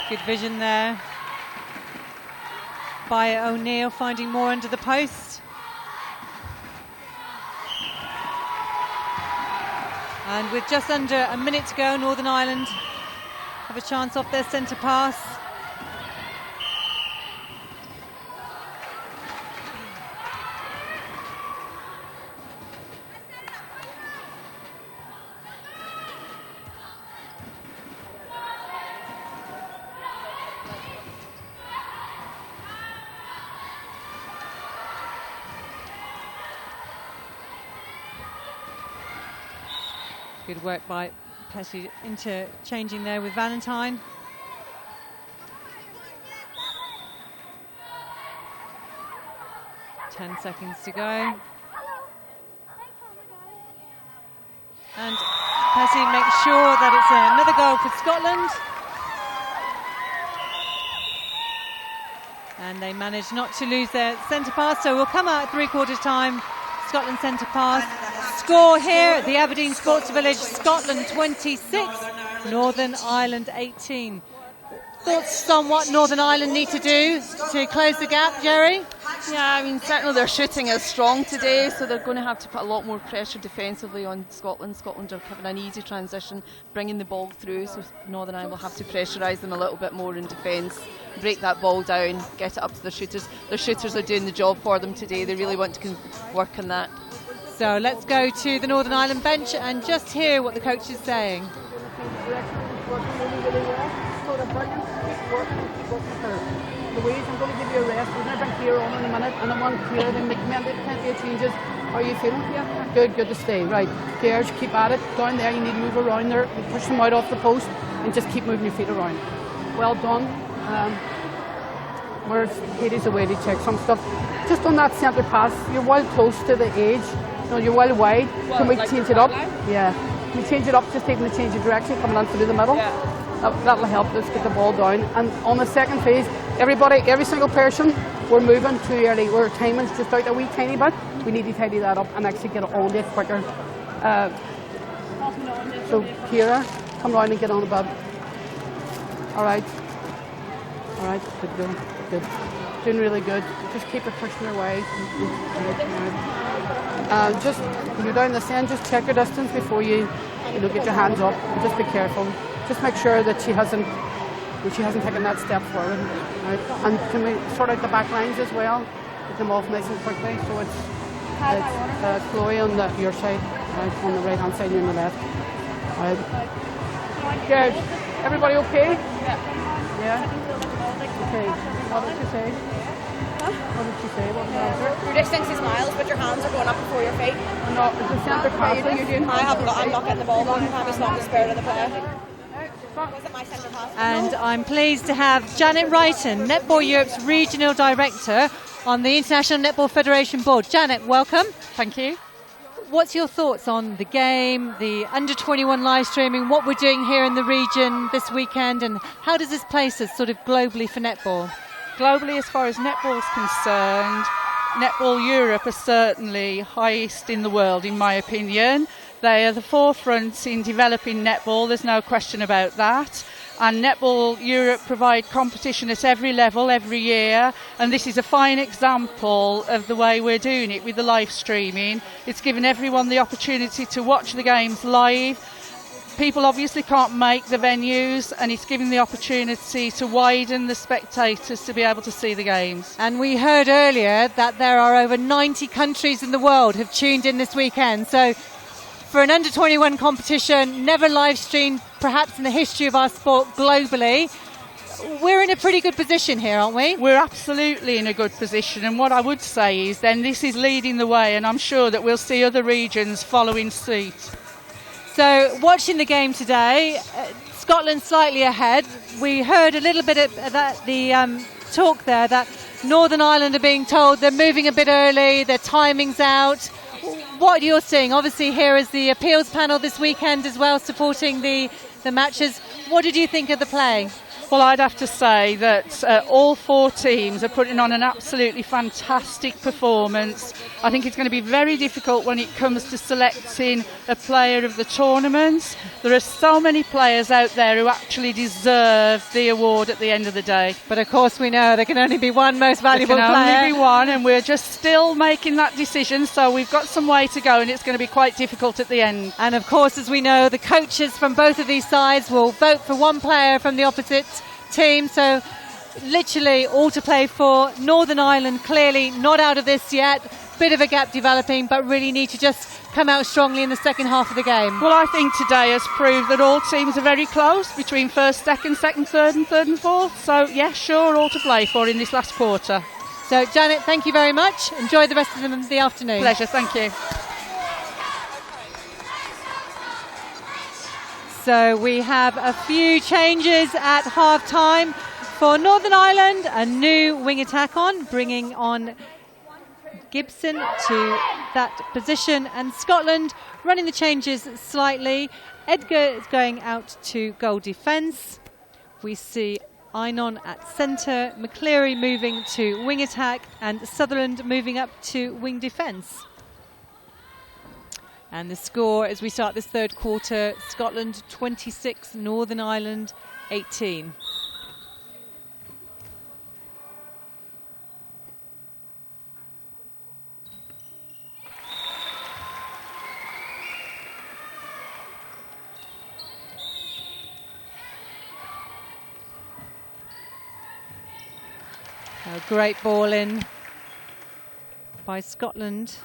S2: Good vision there by O'Neill, finding more under the post. And with just under a minute to go, Northern Ireland have a chance off their centre pass. Good work by Pesci, interchanging there with Valentine. Ten seconds to go. And Pesci makes sure that it's another goal for Scotland. And they manage not to lose their centre pass, so we'll come out at three-quarters time. Scotland centre pass. Score here at the Aberdeen Sports Village, Scotland 26, Northern Ireland 18. Thoughts on what Northern Ireland need to do to close the gap, Jerry?
S3: Yeah, I mean, certainly their shooting is strong today, so they're going to have to put a lot more pressure defensively on Scotland. Scotland are having an easy transition, bringing the ball through, so Northern Ireland will have to pressurise them a little bit more in defence, break that ball down, get it up to their shooters. Their shooters are doing the job for them today. They really want to work on that.
S2: So let's go to the Northern Ireland bench and just hear what the coach is saying.
S7: The ways I'm going to give you a rest. We're going to bring Kira on in a minute, and I want Kira to make plenty of changes. How are you feeling? Yeah. Good to stay. Right. Kira, keep at it. Down there, you need to move around there. Push them out off the post, and just keep moving your feet around. Well done. Where's Katie's away to check some stuff? Just on that centre pass, you're well close to the edge. No, you're well wide. Can we change it up? Yeah. Can we change it up, just taking the change of direction, coming on through the middle? Yeah. That'll help us get the ball down. And on the second phase, every single person, we're moving too early. Our timing's just out a wee tiny bit. We need to tidy that up and actually get it on it quicker. So Kira, come round and get on the bed. All right, good. Doing really good. Just keep it pushing her way. Just when you're down this end, just check your distance before you get your hands up. And just be careful. Just make sure that she hasn't taken that step forward. Right? And can we sort out the back lines as well? Get them off nice and quickly. So it's Chloe on your side, right, on the right hand side, and on the left. Right. Good. Everybody okay? Yeah. Okay. What did you say? Huh? What did she say? What was the answer?
S8: Your distance is miles, but your hands are going up before your feet.
S7: No, it's a centre pass.
S8: I'm not getting the ball back. I'm just not the spirit of the play. Wasn't my centre pass.
S2: And I'm pleased to have Janet Wrighton, Netball Europe's Regional Director on the International Netball Federation Board. Janet, welcome.
S9: Thank you.
S2: What's your thoughts on the game, the under-21 live streaming, what we're doing here in the region this weekend, and how does this place us sort of globally for netball?
S9: Globally, as far as netball is concerned, Netball Europe are certainly highest in the world, in my opinion. They are the forefront in developing netball, there's no question about that. And Netball Europe provide competition at every level, every year. And this is a fine example of the way we're doing it with the live streaming. It's given everyone the opportunity to watch the games live. People obviously can't make the venues, and it's given the opportunity to widen the spectators to be able to see the games.
S2: And we heard earlier that there are over 90 countries in the world have tuned in this weekend. So for an under-21 competition, never live streamed perhaps in the history of our sport globally, we're in a pretty good position here, aren't we?
S9: We're absolutely in a good position, and what I would say is then this is leading the way, and I'm sure that we'll see other regions following suit.
S2: So watching the game today, Scotland slightly ahead. We heard a little bit of that, the talk there that Northern Ireland are being told they're moving a bit early, their timing's out. What you're seeing, obviously here is the appeals panel this weekend as well, supporting the matches. What did you think of the play?
S9: Well, I'd have to say that all 4 teams are putting on an absolutely fantastic performance. I think it's going to be very difficult when it comes to selecting a player of the tournament. There are so many players out there who actually deserve the award at the end of the day.
S2: But of course we know there can only be one most valuable player.
S9: There can only be one, and we're just still making that decision, so we've got some way to go, and it's going to be quite difficult at the end.
S2: And of course, as we know, the coaches from both of these sides will vote for one player from the opposite team, so literally all to play for. Northern Ireland clearly not out of this yet, bit of a gap developing, but really need to just come out strongly in the second half of the game.
S9: Well, I think today has proved that all teams are very close between first, second, third and fourth, so yeah, sure, all to play for in this last quarter.
S2: So Janet, thank you very much. Enjoy the rest of the afternoon.
S9: Pleasure, thank you.
S2: So we have a few changes at half time. For Northern Ireland, a new wing attack on, bringing on Gibson to that position, and Scotland running the changes slightly. Edgar is going out to goal defence. We see Einon at centre, McCleary moving to wing attack, and Sutherland moving up to wing defence. And the score as we start this third quarter, Scotland 26, Northern Ireland 18. A great ball in by Scotland.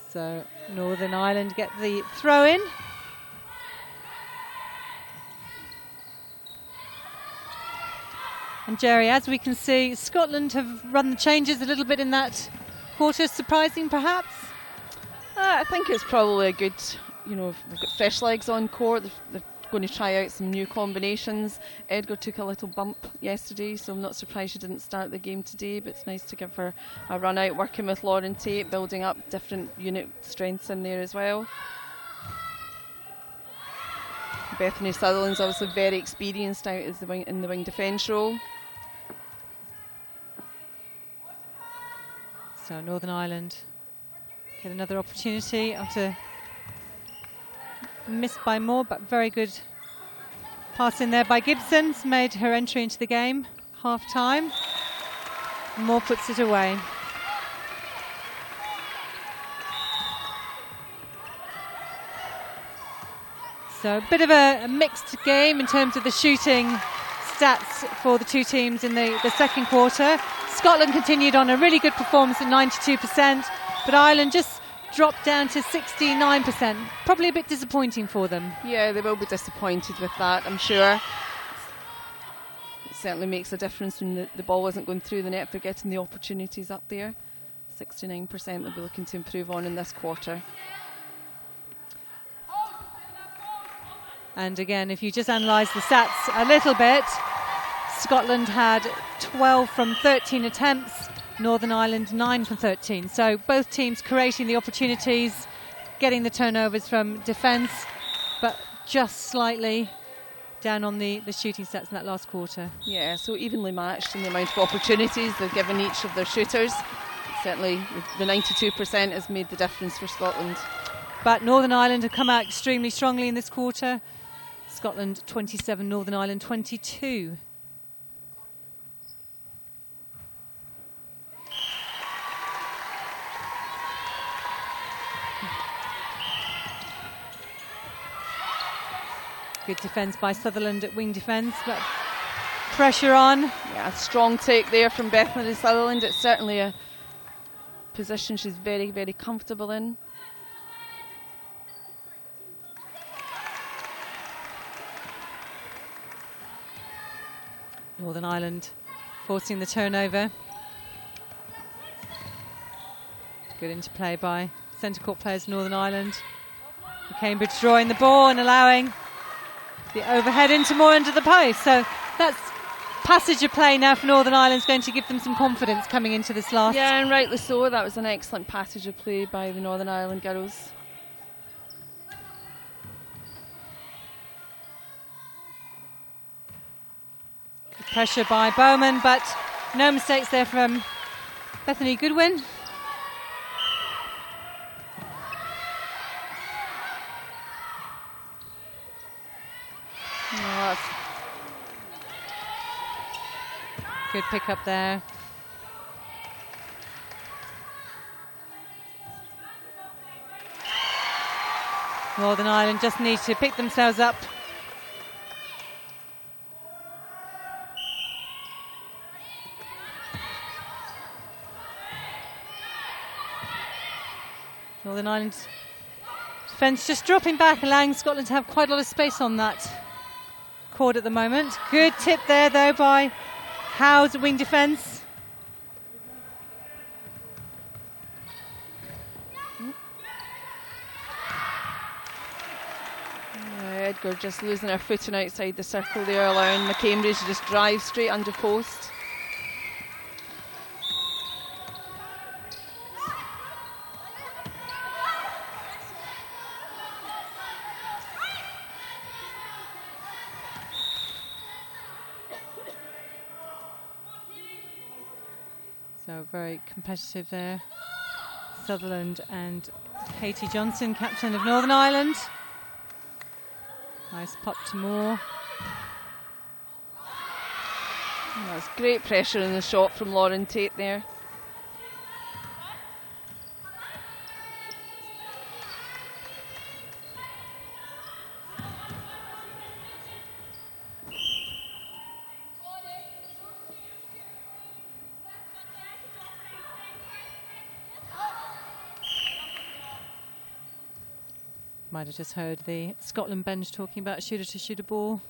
S2: So Northern Ireland get the throw in. And Jerry, as we can see, Scotland have run the changes a little bit in that quarter. Surprising, perhaps?
S3: I think it's probably a good, we've got fresh legs on court. They're going to try out some new combinations. Edgar took a little bump yesterday, so I'm not surprised she didn't start the game today, but it's nice to give her a run out, working with Lauren Tate, building up different unit strengths in there as well. Bethany Sutherland's obviously very experienced out as in the wing defence role.
S2: So Northern Ireland get another opportunity after missed by Moore, but very good pass in there by Gibson. Made her entry into the game, half time. Moore puts it away. So a bit of a mixed game in terms of the shooting stats for the two teams in the second quarter. Scotland continued on a really good performance at 92%, but Ireland just dropped down to 69%. Probably a bit disappointing for them.
S3: Yeah, they will be disappointed with that, I'm sure. It certainly makes a difference when the ball wasn't going through the net for getting the opportunities up there. 69% they'll be looking to improve on in this quarter.
S2: And again, if you just analyse the stats a little bit, Scotland had 12 from 13 attempts, Northern Ireland 9 from 13. So both teams creating the opportunities, getting the turnovers from defence, but just slightly down on the shooting stats in that last quarter.
S3: Yeah, so evenly matched in the amount of opportunities they've given each of their shooters. Certainly the 92% has made the difference for Scotland.
S2: But Northern Ireland have come out extremely strongly in this quarter. Scotland 27, Northern Ireland 22. Good defence by Sutherland at wing defence, but pressure on.
S3: Yeah, a strong take there from Bethany Sutherland. It's certainly a position she's very, very comfortable in.
S2: Northern Ireland forcing the turnover. Good interplay by centre court players Northern Ireland. Cambridge drawing the ball and allowing the overhead into more under the post. So that's passage of play now for Northern Ireland is going to give them some confidence coming into this last.
S3: Yeah, and rightly so. That was an excellent passage of play by the Northern Ireland girls.
S2: Good pressure by Bowman, but no mistakes there from Bethany Goodwin. Good pick up there. Northern Ireland just need to pick themselves up. Northern Ireland's defence just dropping back, allowing Scotland to have quite a lot of space on that court at the moment. Good tip there though by Howe's wing defence.
S3: Edgar just losing her footing outside the circle there, allowing McCambridge to just drive straight under post.
S2: So very competitive there. Sutherland and Katie Johnson, captain of Northern Ireland. Nice pop to Moore.
S3: That's great pressure in the shot from Lauren Tate there.
S2: Might have just heard the Scotland bench talking about shooter to shooter ball.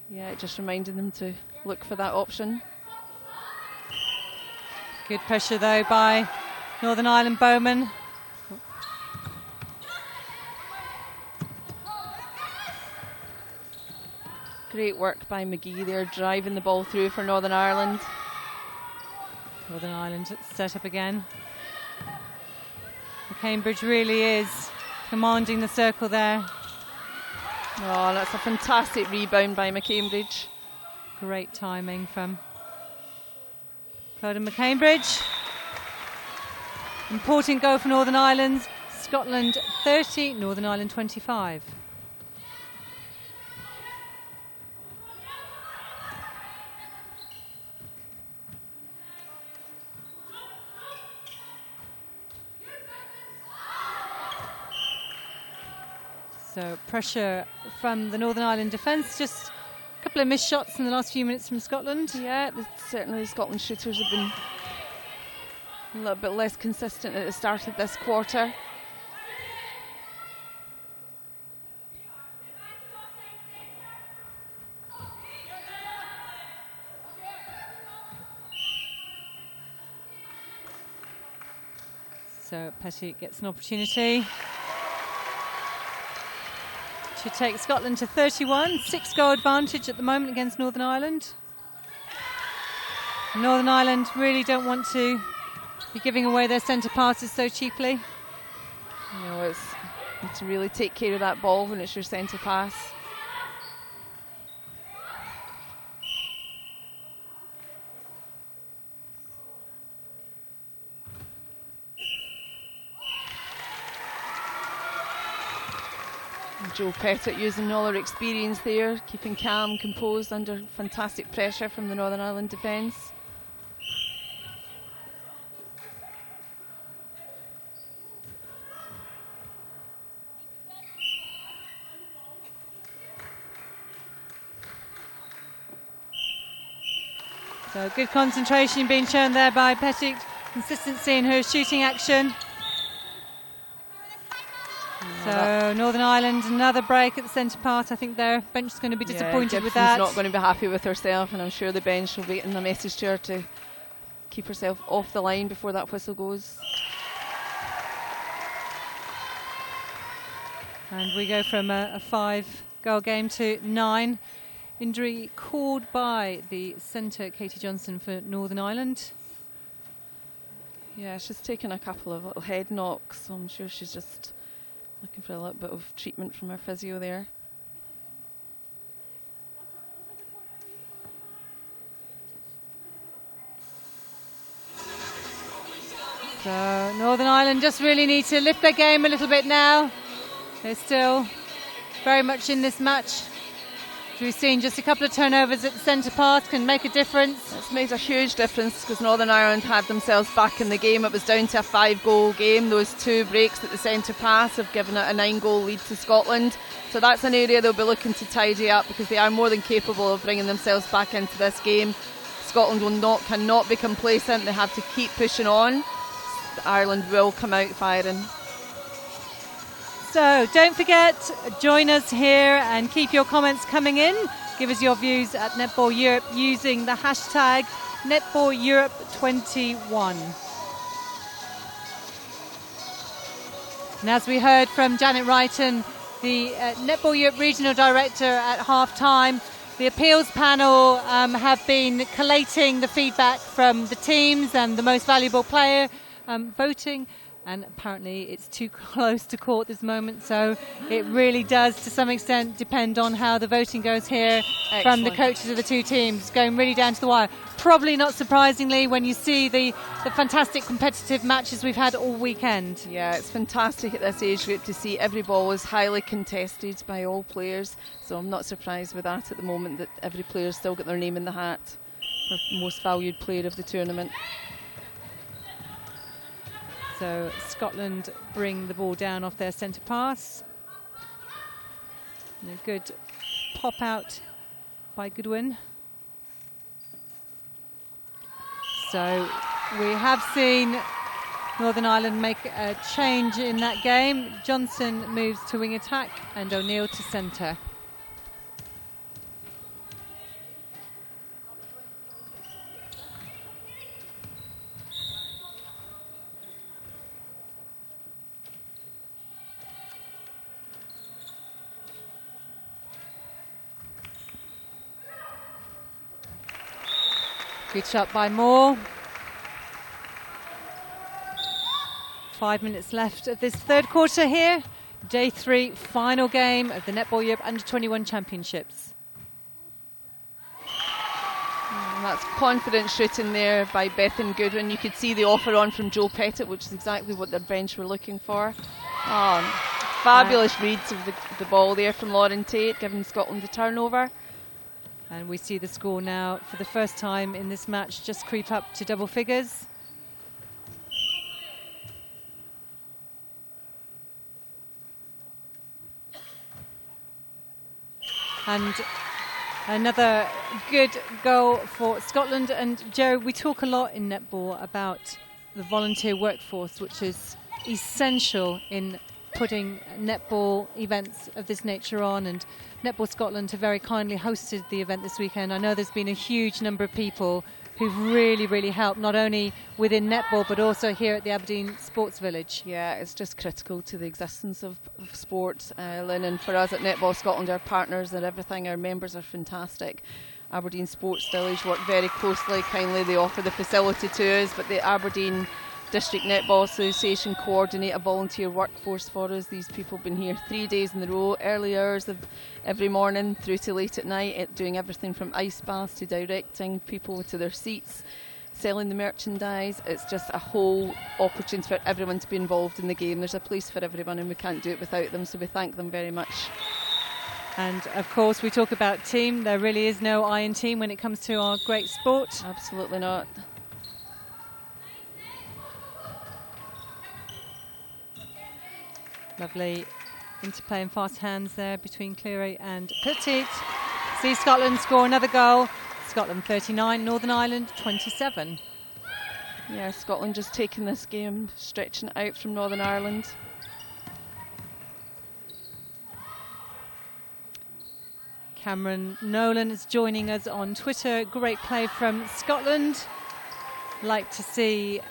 S3: Yeah, it just reminded them to look for that option.
S2: Good pressure though by Northern Ireland Bowman.
S3: Great work by McGee there, driving the ball through for Northern Ireland.
S2: Northern Ireland set up again. Cambridge really is commanding the circle there.
S3: Oh, that's a fantastic rebound by McCambridge.
S2: Great timing from Clodagh McCambridge. Important goal for Northern Ireland. Scotland 30, Northern Ireland 25. So pressure from the Northern Ireland defence, just a couple of missed shots in the last few minutes from Scotland.
S3: Yeah, certainly the Scotland shooters have been a little bit less consistent at the start of this quarter.
S2: So Petty gets an opportunity to take Scotland to 31, 6-goal advantage at the moment against Northern Ireland. Northern Ireland really don't want to be giving away their centre passes so cheaply.
S3: You know, it's to really take care of that ball when it's your centre pass. Jo Pettit using all her experience there, keeping calm, composed under fantastic pressure from the Northern Ireland defence.
S2: So good concentration being shown there by Pettit, consistency in her shooting action. So So Northern Ireland, another break at the centre part. I think their bench is going to be disappointed with that.
S3: Gibson's not going to be happy with herself, and I'm sure the bench will be getting a message to her to keep herself off the line before that whistle goes.
S2: And we go from a 5-goal game to 9. Injury called by the centre, Katie Johnson, for Northern Ireland.
S3: Yeah, she's taken a couple of little head knocks, so I'm sure she's just looking for a little bit of treatment from her physio there.
S2: So Northern Ireland just really need to lift their game a little bit now. They're still very much in this match. We've seen just a couple of turnovers at the centre part can make a difference.
S3: It's made a huge difference because Northern Ireland had themselves back in the game. It was down to a 5-goal game. Those 2 breaks at the centre pass have given it a 9-goal lead to Scotland. So that's an area they'll be looking to tidy up because they are more than capable of bringing themselves back into this game. Scotland cannot be complacent. They have to keep pushing on. Ireland will come out firing.
S2: So don't forget, join us here and keep your comments coming in. Give us your views at Netball Europe using the hashtag Netball Europe U-21. And as we heard from Janet Wrighton, the Netball Europe Regional Director, at half-time, the appeals panel have been collating the feedback from the teams and the most valuable player voting. And apparently it's too close to court this moment, so it really does to some extent depend on how the voting goes here. Excellent. From the coaches of the 2 teams, going really down to the wire. Probably not surprisingly when you see the fantastic competitive matches we've had all weekend.
S3: Yeah, it's fantastic at this age group to see every ball is highly contested by all players, so I'm not surprised with that at the moment, that every player's still got their name in the hat for most valued player of the tournament.
S2: So Scotland bring the ball down off their centre pass. And a good pop out by Goodwin. So we have seen Northern Ireland make a change in that game. Johnson moves to wing attack and O'Neill to centre. Good shot by Moore. 5 minutes left of this 3rd quarter here. Day 3, final game of the Netball Europe U-21 Championships.
S3: And that's confident shooting there by Bethan Goodwin. You could see the offer on from Joe Pettit, which is exactly what their bench were looking for. Fabulous reads of the ball there from Lauren Tate, giving Scotland a turnover.
S2: And we see the score now for the first time in this match just creep up to double figures. And another good goal for Scotland. And Joe, we talk a lot in netball about the volunteer workforce, which is essential in putting netball events of this nature on, and Netball Scotland have very kindly hosted the event this weekend. I know there's been a huge number of people who've really helped, not only within netball but also here at the Aberdeen Sports Village.
S3: Yeah, it's just critical to the existence of sport, Lynn, and for us at Netball Scotland, our partners and everything, our members are fantastic. Aberdeen Sports Village work very closely, kindly they offer the facility to us, but the Aberdeen District Netball Association coordinate a volunteer workforce for us. These people have been here 3 days in a row, early hours of every morning through to late at night, doing everything from ice baths to directing people to their seats, selling the merchandise. It's just a whole opportunity for everyone to be involved in the game. There's a place for everyone and we can't do it without them, so we thank them very much.
S2: And of course we talk about team. There really is no I in team when it comes to our great sport.
S3: Absolutely not.
S2: Lovely interplay and fast hands there between Cleary and Petit. See Scotland score another goal. Scotland 39, Northern Ireland 27.
S3: Yeah, Scotland just taking this game, stretching it out from Northern Ireland.
S2: Cameron Nolan is joining us on Twitter. Great play from Scotland. Like to see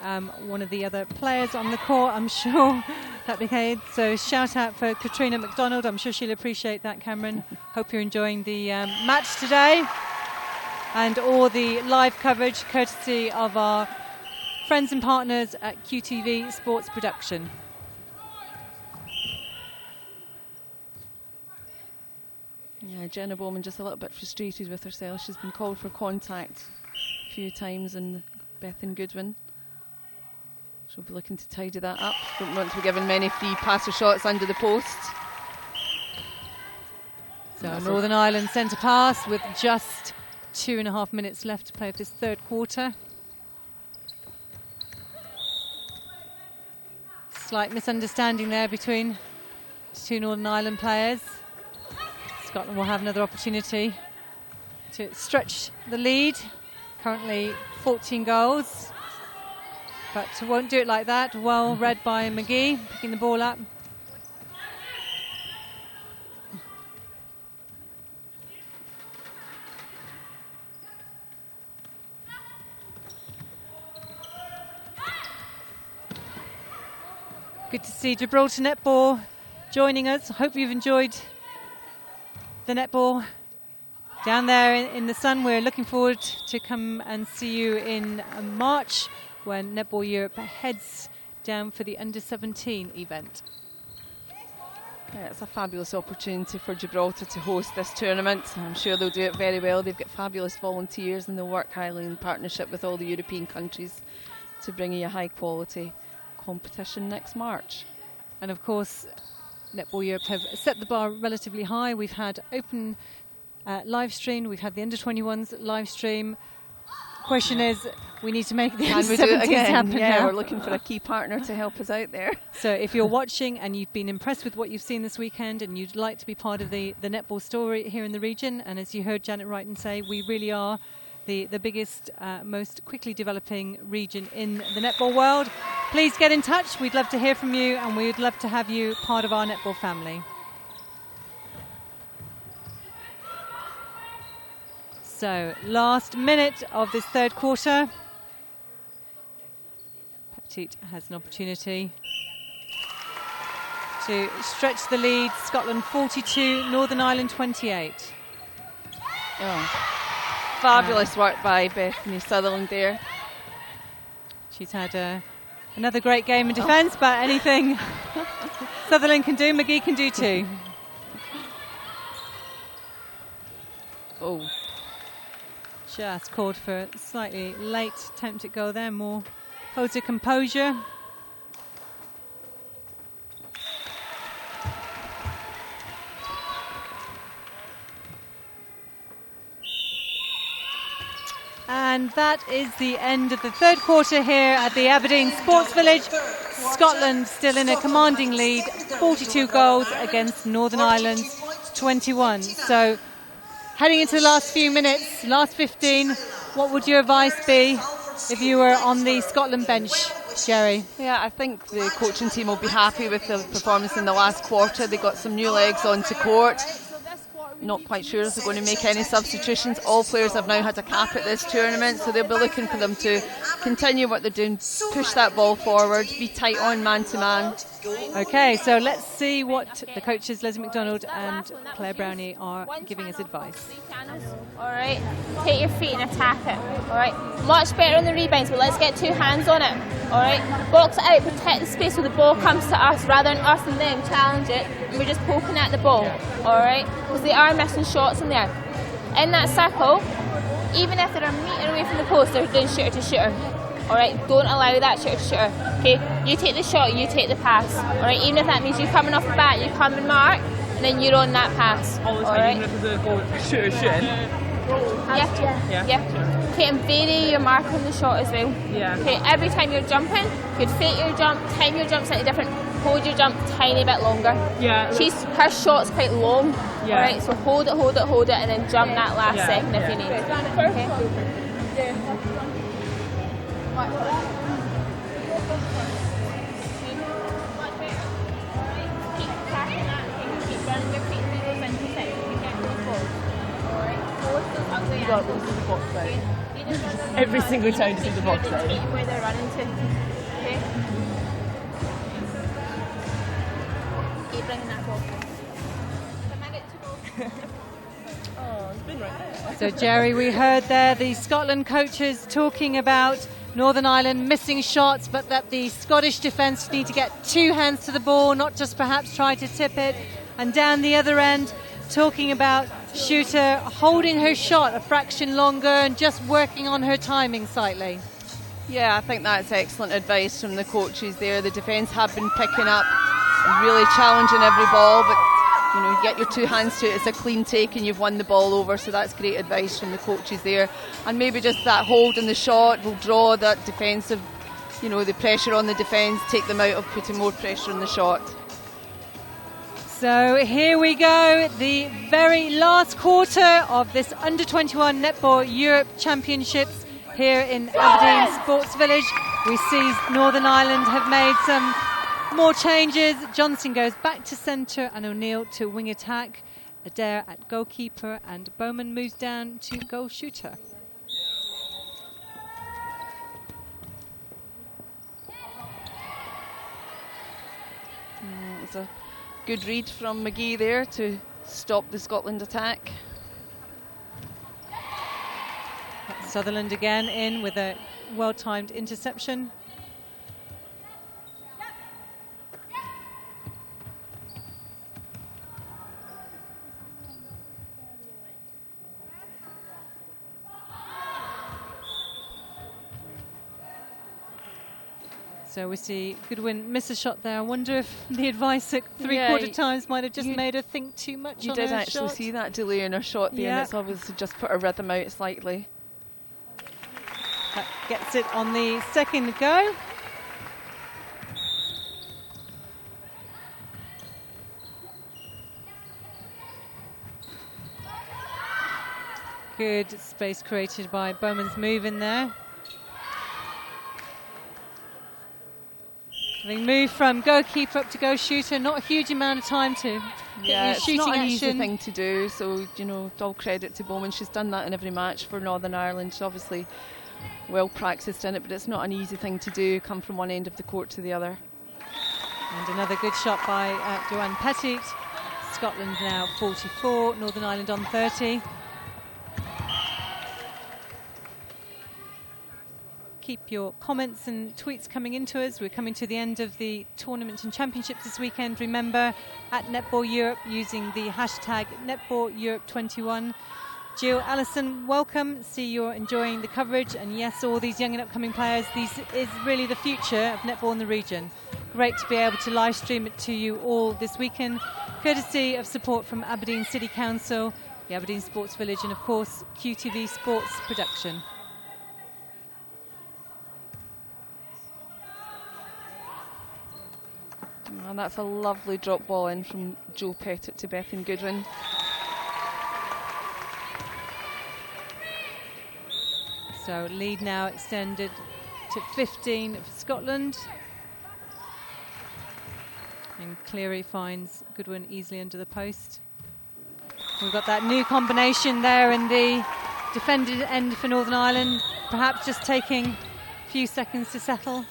S2: one of the other players on the court, I'm sure that'd be okay. So shout out for Katrina McDonald. I'm sure she'll appreciate that, Cameron. Hope you're enjoying the match today and all the live coverage courtesy of our friends and partners at QTV Sports Production.
S3: Yeah, Jenna Bowman just a little bit frustrated with herself. She's been called for contact a few times, and Bethan Goodwin, she'll be looking to tidy that up. Don't want to be given many free passer shots under the post.
S2: So Northern Ireland centre pass with just 2.5 minutes left to play of this third quarter. Slight misunderstanding there between two Northern Ireland players. Scotland will have another opportunity to stretch the lead. Currently 14 goals, but won't do it like that. Well read by McGee, picking the ball up. Good to see Gibraltar Netball joining us. Hope you've enjoyed the netball down there in the sun. We're looking forward to come and see you in March when Netball Europe heads down for the under-17 event.
S3: Yeah, it's a fabulous opportunity for Gibraltar to host this tournament. I'm sure they'll do it very well. They've got fabulous volunteers and they'll work highly in partnership with all the European countries to bring you a high quality competition next March.
S2: And of course, Netball Europe have set the bar relatively high. We've had open live stream, we've had the under-21s live stream. Question is, we need to make the under-17s happen now.
S3: We're looking for a key partner to help us out there.
S2: So if you're watching and you've been impressed with what you've seen this weekend and you'd like to be part of the netball story here in the region, and as you heard Janet Wrighton say, we really are the biggest, most quickly developing region in the netball world, please get in touch. We'd love to hear from you and we'd love to have you part of our netball family. So, last minute of this third quarter. Petit has an opportunity to stretch the lead. Scotland 42, Northern Ireland 28.
S3: Oh. Fabulous work by Bethany Sutherland there.
S2: She's had another great game in defence, but anything Sutherland can do, McGee can do too.
S3: Oh.
S2: Just called for a slightly late attempt at goal there, more holds her composure. And that is the end of the third quarter here at the Aberdeen Sports Village. Scotland still in a commanding lead, 42 goals against Northern Ireland's 21. So heading into the last few minutes, last 15, what would your advice be if you were on the Scotland bench, Jerry?
S3: Yeah, I think the coaching team will be happy with the performance in the last quarter. They got some new legs onto court. Not quite sure if they're going to make any substitutions. All players have now had a cap at this tournament, so they'll be looking for them to continue what they're doing, push that ball forward, be tight on man-to-man.
S2: Okay, so let's see what the coaches Leslie McDonald and Claire Brownie are giving us advice.
S5: Alright, take your feet and attack it. Alright, much better on the rebounds, but let's get two hands on it. Alright, box it out, protect the space where the ball comes to us rather than us and them challenge it. And we're just poking at the ball. Alright, because they are missing shots in there. In that circle, even if they're a metre away from the post, they're doing shooter to shooter. Alright, don't allow that shooter to shooter. Okay, you take the shot, you take the pass. Alright, even if that means you're coming off the bat, you come and mark, and then you're on that pass.
S6: All the time, even if there's a goal, shooter shooting.
S5: Yeah. Okay, and vary your mark on the shot as well.
S6: Yeah.
S5: Okay, every time you're jumping, you could fake your jump, time your jump slightly different, hold your jump a tiny bit longer.
S6: Yeah.
S5: Her shot's quite long.
S6: Yeah.
S5: Alright, so hold it, and then jump that last second if you need. Okay. Keep attacking that, keep running your feet through those interceptions, keep getting those balls.
S6: you got to see the box out. Every single time to see the box out.
S5: Where they're running to. Okay? Keep bringing that ball. A minute to go.
S6: Oh, it's been right there.
S2: So, Jerry, we heard there the Scotland coaches talking about Northern Ireland missing shots, but that the Scottish defence need to get two hands to the ball, not just perhaps try to tip it. And down the other end, talking about Shooter holding her shot a fraction longer and just working on her timing slightly.
S3: Yeah, I think that's excellent advice from the coaches there. The defence have been picking up, really challenging every ball, but you know, you get your two hands to it, it's a clean take and you've won the ball over, so that's great advice from the coaches there. And maybe just that hold in the shot will draw that defensive, you know, the pressure on the defence, take them out of putting more pressure on the shot.
S2: So here we go, the very last quarter of this Under-21 Netball Europe Championships here in Aberdeen Sports Village. We see Northern Ireland have made some more changes. Johnson goes back to centre and O'Neill to wing attack. Adair at goalkeeper and Bowman moves down to goal shooter.
S3: It's a good read from McGee there to stop the Scotland attack.
S2: Sutherland again in with a well-timed interception. So we see Goodwin miss a shot there. I wonder if the advice at three-quarter times might have just made her think too much on her shot.
S3: You did actually see that delay in her shot there, and it's obviously just put her rhythm out slightly.
S2: That gets it on the second go. Good space created by Bowman's move in there. Having moved from goalkeeper up to goal shooter, not a huge amount of time to get your shooting
S3: not an
S2: action.
S3: easy thing to do, so you know, all credit to Bowman. She's done that in every match for Northern Ireland. She's obviously well practiced in it, but it's not an easy thing to do, come from one end of the court to the other.
S2: And another good shot by Joanne Pettit. Scotland now 44, Northern Ireland on 30. Keep your comments and tweets coming into us. We're coming to the end of the tournament and championships this weekend. Remember, at Netball Europe, using the hashtag Netball Europe 21. Jill, Alison, welcome. See you're enjoying the coverage. And yes, all these young and upcoming players, this is really the future of netball in the region. Great to be able to live stream it to you all this weekend, courtesy of support from Aberdeen City Council, the Aberdeen Sports Village, and of course, QTV Sports Production.
S3: And that's a lovely drop ball in from Jo Pettit to Bethan Goodwin.
S2: So lead now extended to 15 for Scotland. And Cleary finds Goodwin easily under the post. We've got that new combination there in the defended end for Northern Ireland, perhaps just taking a few seconds to settle.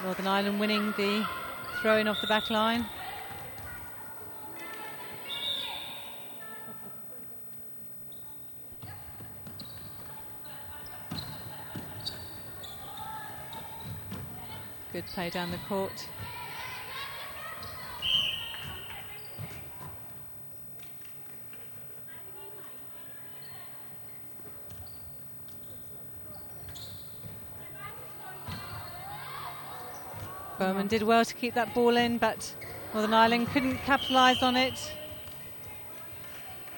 S2: Northern Ireland winning the throw-in off the back line. Good play down the court. Bowman did well to keep that ball in, but Northern Ireland couldn't capitalise on it.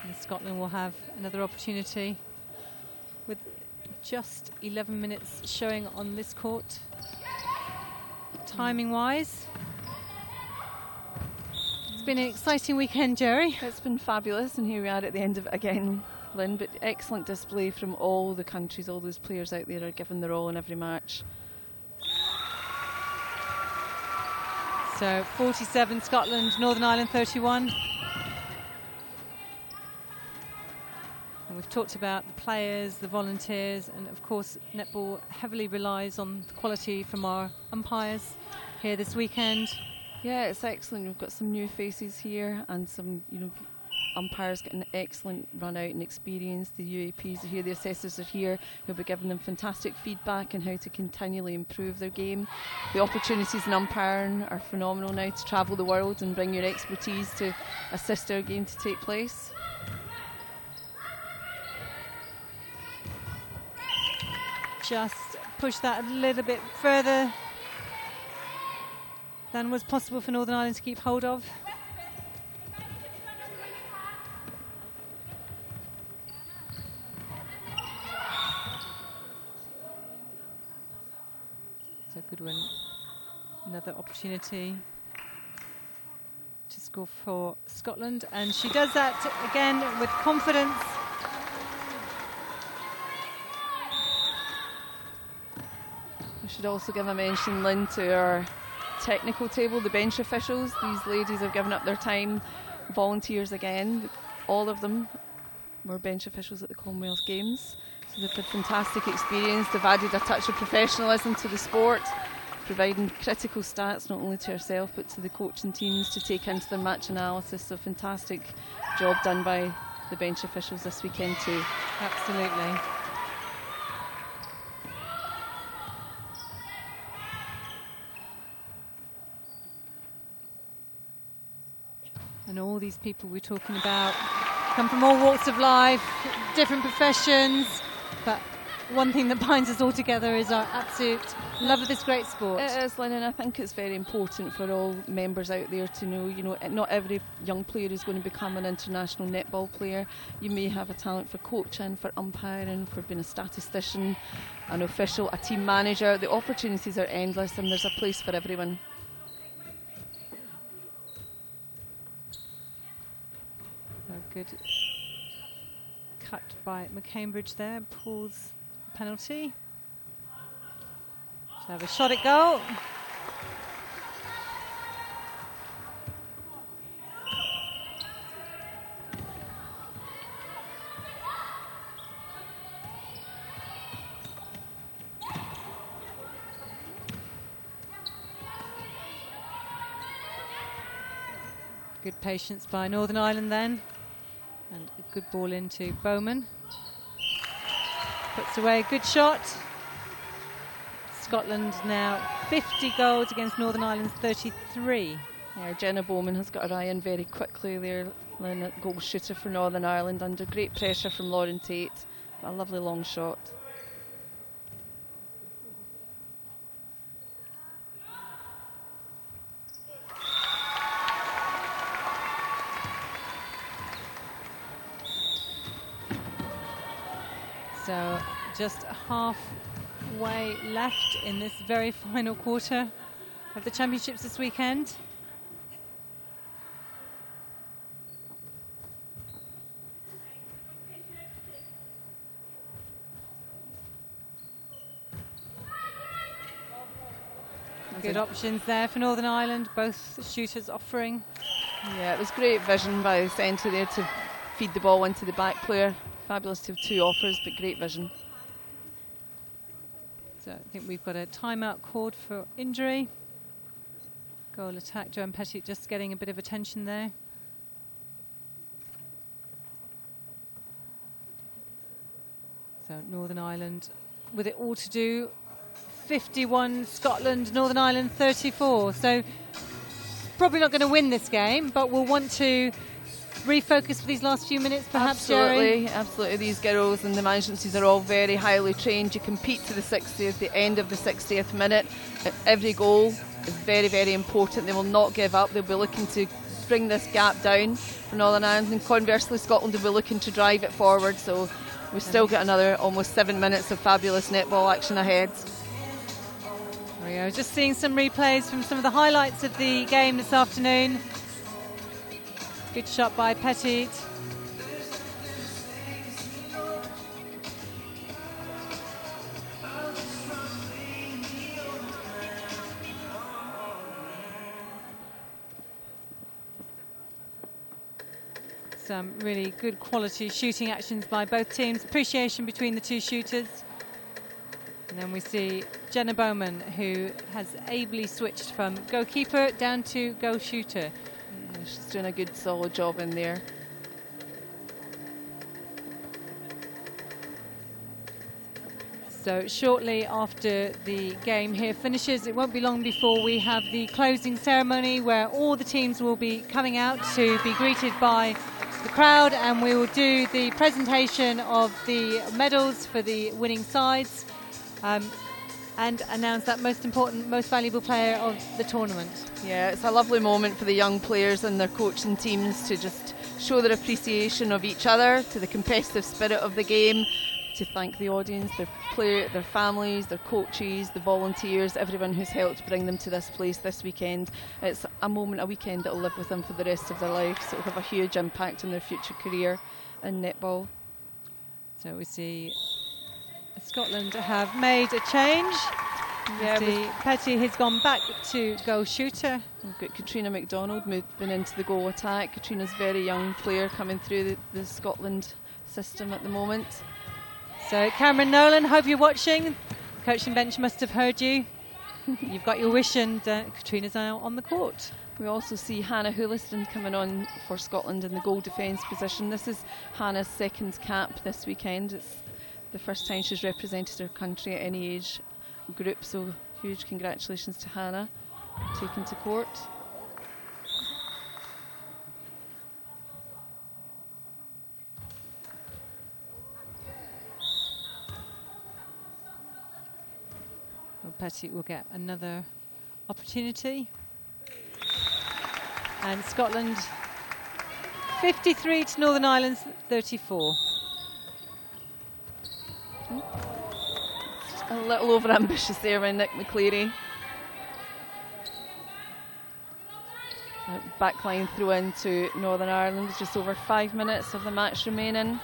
S2: And Scotland will have another opportunity with just 11 minutes showing on this court. Timing-wise, it's been an exciting weekend, Jerry.
S3: It's been fabulous, and here we are at the end of it again, Lynn. But excellent display from all the countries. All those players out there are giving their all in every match.
S2: So 47 Scotland, Northern Ireland 31. And we've talked about the players, the volunteers, and of course netball heavily relies on the quality from our umpires here this weekend.
S3: Yeah, it's excellent. We've got some new faces here, and some, umpires getting an excellent run out and experience. The UAPs are here, the assessors are here. We'll be giving them fantastic feedback on how to continually improve their game. The opportunities in umpiring are phenomenal now to travel the world and bring your expertise to assist our game to take place.
S2: Just push that a little bit further than was possible for Northern Ireland to keep hold of. So good one. Another opportunity to score for Scotland, and she does that again with confidence.
S3: We should also give a mention, Lynn, to our technical table, the bench officials. These ladies have given up their time, volunteers again. All of them were bench officials at the Commonwealth Games. So they've had fantastic experience. They've added a touch of professionalism to the sport, providing critical stats not only to herself but to the coaching teams to take into their match analysis. So fantastic job done by the bench officials this weekend too.
S2: Absolutely. And all these people we're talking about come from all walks of life, different professions, but one thing that binds us all together is our absolute love of this great sport.
S3: It is, Lynn, and I think it's very important for all members out there to know, not every young player is going to become an international netball player. You may have a talent for coaching, for umpiring, for being a statistician, an official, a team manager. The opportunities are endless, and there's a place for everyone.
S2: Good cut by McCambridge there, pulls penalty. Should have a shot at goal. Good patience by Northern Ireland then. And a good ball into Bowman. Puts away a good shot. Scotland now 50 goals against Northern Ireland's 33.
S3: Yeah, Jenna Bowman has got her eye in very quickly there. Goal shooter for Northern Ireland under great pressure from Lauren Tate. A lovely long shot.
S2: So just halfway left in this very final quarter of the championships this weekend. Good options there for Northern Ireland, both shooters offering.
S3: Yeah, it was great vision by the centre there to feed the ball into the back player. Fabulous to have two offers, but great vision.
S2: So I think we've got a timeout called for injury. Goal attack, Joanne Petty just getting a bit of attention there. So Northern Ireland with it all to do. 51 Scotland, Northern Ireland 34. So probably not going to win this game, but we'll want to refocus for these last few minutes, perhaps.
S3: Absolutely,
S2: Jerry?
S3: absolutely. These girls and the management teams are all very highly trained. You compete to the 60th, the end of the 60th minute. Every goal is very, very important. They will not give up. They'll be looking to bring this gap down for Northern Ireland, and conversely Scotland will be looking to drive it forward. So we've still got another almost 7 minutes of fabulous netball action ahead.
S2: There we go. Just seeing some replays from some of the highlights of the game this afternoon. Good shot by Petit. Some really good quality shooting actions by both teams. Appreciation between the two shooters. And then we see Jenna Bowman, who has ably switched from goalkeeper down to goal shooter.
S3: Yeah, she's doing a good solid job in there.
S2: So shortly after the game here finishes, it won't be long before we have the closing ceremony where all the teams will be coming out to be greeted by the crowd, and we will do the presentation of the medals for the winning sides and announce that most important, most valuable player of the tournament.
S3: Yeah, it's a lovely moment for the young players and their coaching teams to just show their appreciation of each other, to the competitive spirit of the game, to thank the audience, their families, their coaches, the volunteers, everyone who's helped bring them to this place this weekend. It's a moment, a weekend that will live with them for the rest of their life, so it will have a huge impact on their future career in netball.
S2: So we see Scotland have made a change. Yeah, Petty has gone back to goal shooter.
S3: We've got Katrina McDonald moving into the goal attack. Katrina's a very young player coming through the Scotland system at the moment.
S2: So Cameron Nolan, hope you're watching. The coaching bench must have heard you. You've got your wish, and Katrina's now on the court.
S3: We also see Hannah Houliston coming on for Scotland in the goal defence position. This is Hannah's second cap this weekend. It's the first time she's represented her country at any age group, so huge congratulations to Hannah taken to court.
S2: Petty will get another opportunity. And Scotland 53 to Northern Ireland's 34.
S3: A little over ambitious there by Nick McCleary. Backline throw into Northern Ireland, just over 5 minutes of the match remaining.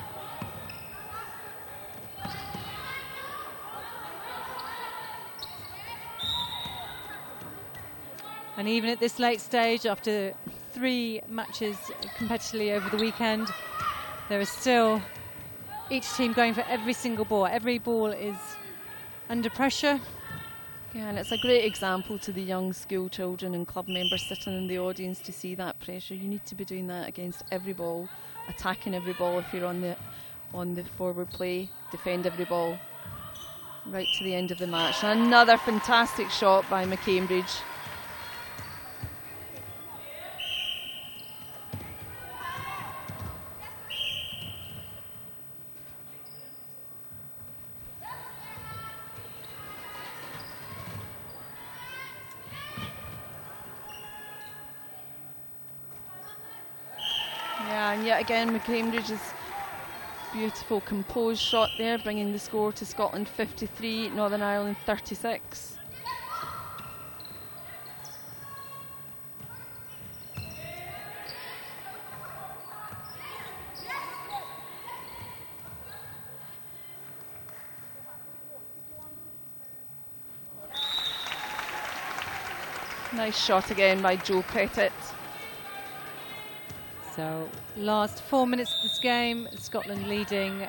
S2: And even at this late stage, after 3 matches competitively over the weekend, there is still each team going for every single ball. Every ball is under pressure.
S3: Yeah, and it's a great example to the young school children and club members sitting in the audience to see that pressure. You need to be doing that against every ball, attacking every ball if you're on the forward play, defend every ball, right to the end of the match. And another fantastic shot by McCambridge. And yet again, McCambridge's beautiful composed shot there, bringing the score to Scotland 53, Northern Ireland 36. Nice shot again by Jo Pettit.
S2: So last 4 minutes of this game, Scotland leading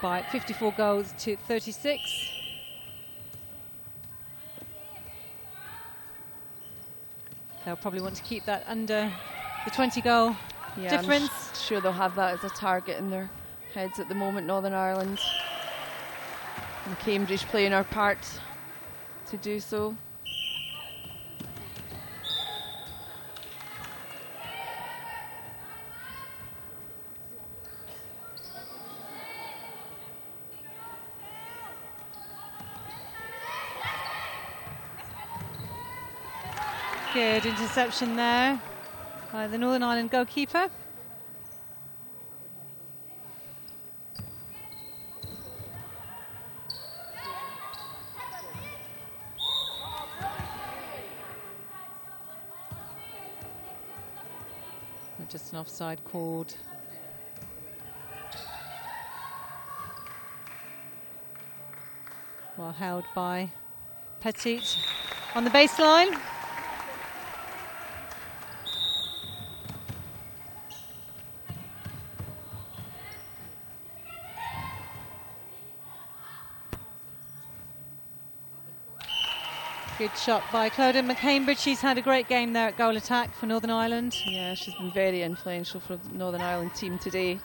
S2: by 54 goals to 36. They'll probably want to keep that under the 20 goal difference.
S3: I'm sure they'll have that as a target in their heads at the moment, Northern Ireland. And Cambridge playing our part to do so.
S2: Good interception there by the Northern Ireland goalkeeper. Just an offside called. Well held by Petit on the baseline. Good shot by Clodagh McCambridge. She's had a great game there at goal attack for Northern Ireland.
S3: Yeah, she's been very influential for the Northern Ireland team today.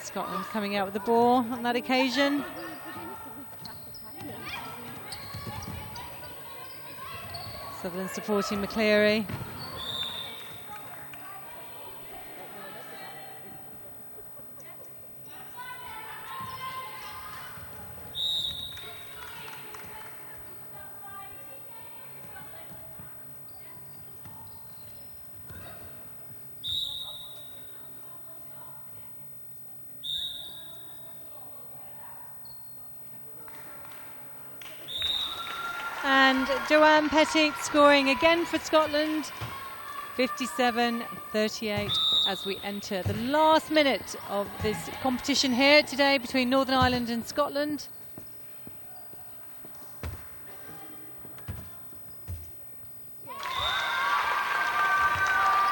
S2: Scotland coming out with the ball on that occasion. Sutherland supporting McCleary. And Joanne Petit scoring again for Scotland, 57-38 as we enter the last minute of this competition here today between Northern Ireland and Scotland.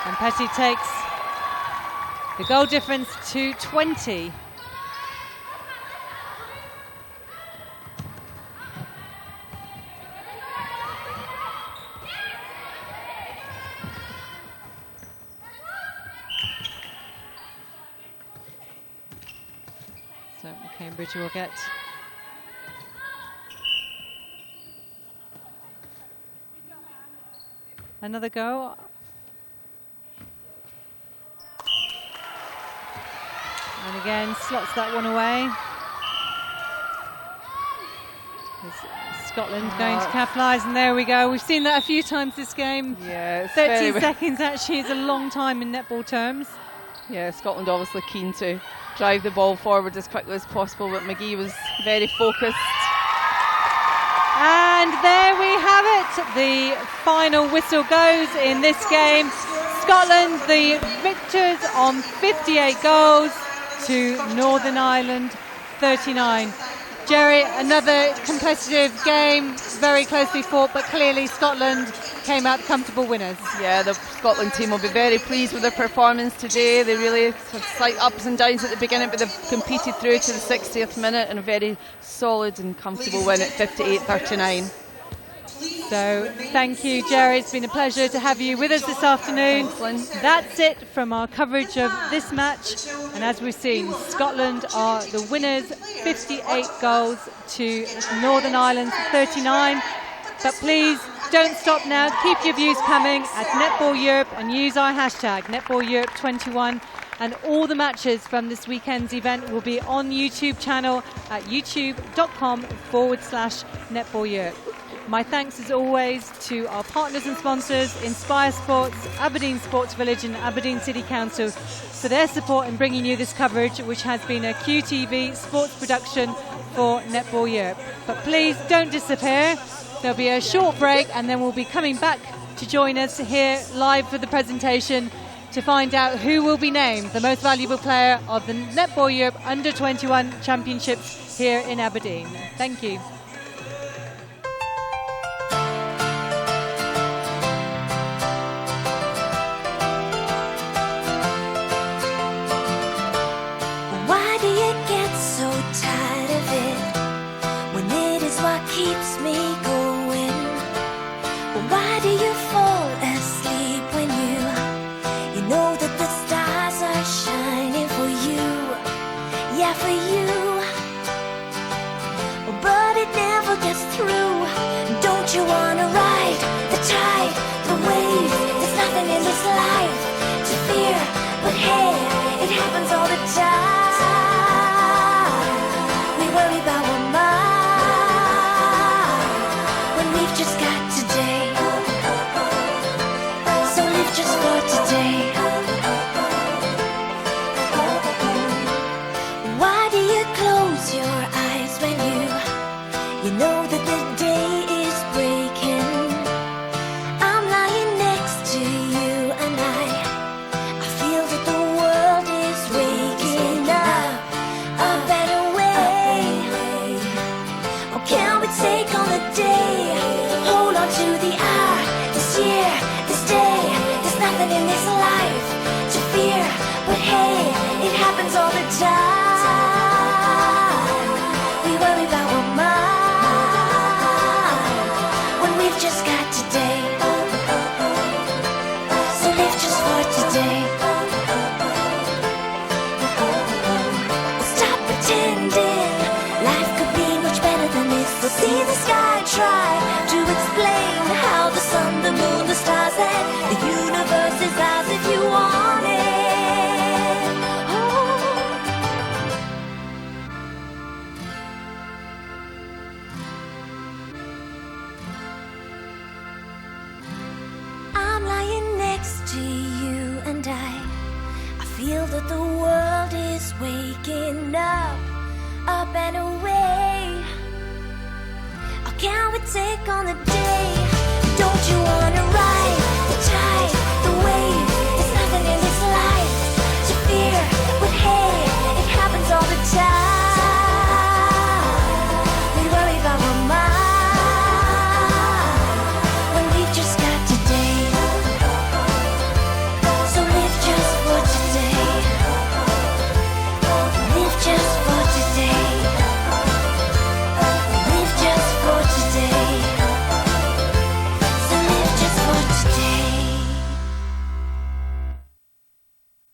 S2: And Petit takes the goal difference to 20. So Cambridge will get another go. And again, slots that one away. Is Scotland going to capitalise? And there we go. We've seen that a few times this game.
S3: Yeah,
S2: 13 seconds actually is a long time in netball terms.
S3: Yeah, Scotland obviously keen to drive the ball forward as quickly as possible, but McGee was very focused.
S2: And there we have it. The final whistle goes in this game. Scotland, the victors on 58 goals to Northern Ireland 39. Jerry, another competitive game, very closely fought, but clearly Scotland came out comfortable winners.
S3: Yeah, the Scotland team will be very pleased with their performance today. They really had slight ups and downs at the beginning, but they've competed through to the 60th minute and a very solid and comfortable win at 58-39.
S2: So thank you, Jerry. It's been a pleasure to have you with us this afternoon. That's it from our coverage of this match. And as we've seen, Scotland are the winners, 58 goals to Northern Ireland's 39. But please don't stop now. Keep your views coming at Netball Europe and use our hashtag Netball Europe U-21. And all the matches from this weekend's event will be on YouTube channel at youtube.com/Netball Europe. My thanks as always to our partners and sponsors, Inspire Sports, Aberdeen Sports Village and Aberdeen City Council for their support in bringing you this coverage, which has been a QTV sports production for Netball Europe. But please don't disappear. There'll be a short break and then we'll be coming back to join us here live for the presentation to find out who will be named the most valuable player of the Netball Europe U-21 Championships here in Aberdeen. Thank you.
S1: Why do you get so tired of it when it is what keeps me going? here, but hey, it happens all the time. We worry about our mind when we've just got today. So live just for today. Stop pretending life could be much better than this. So see the sky, try to explain how the sun, the moon, the stars, and the universe is ours if you want it. I'm lying next to you and I feel that the world is waking up and away. Oh, can we take on the day? Don't you wanna ride?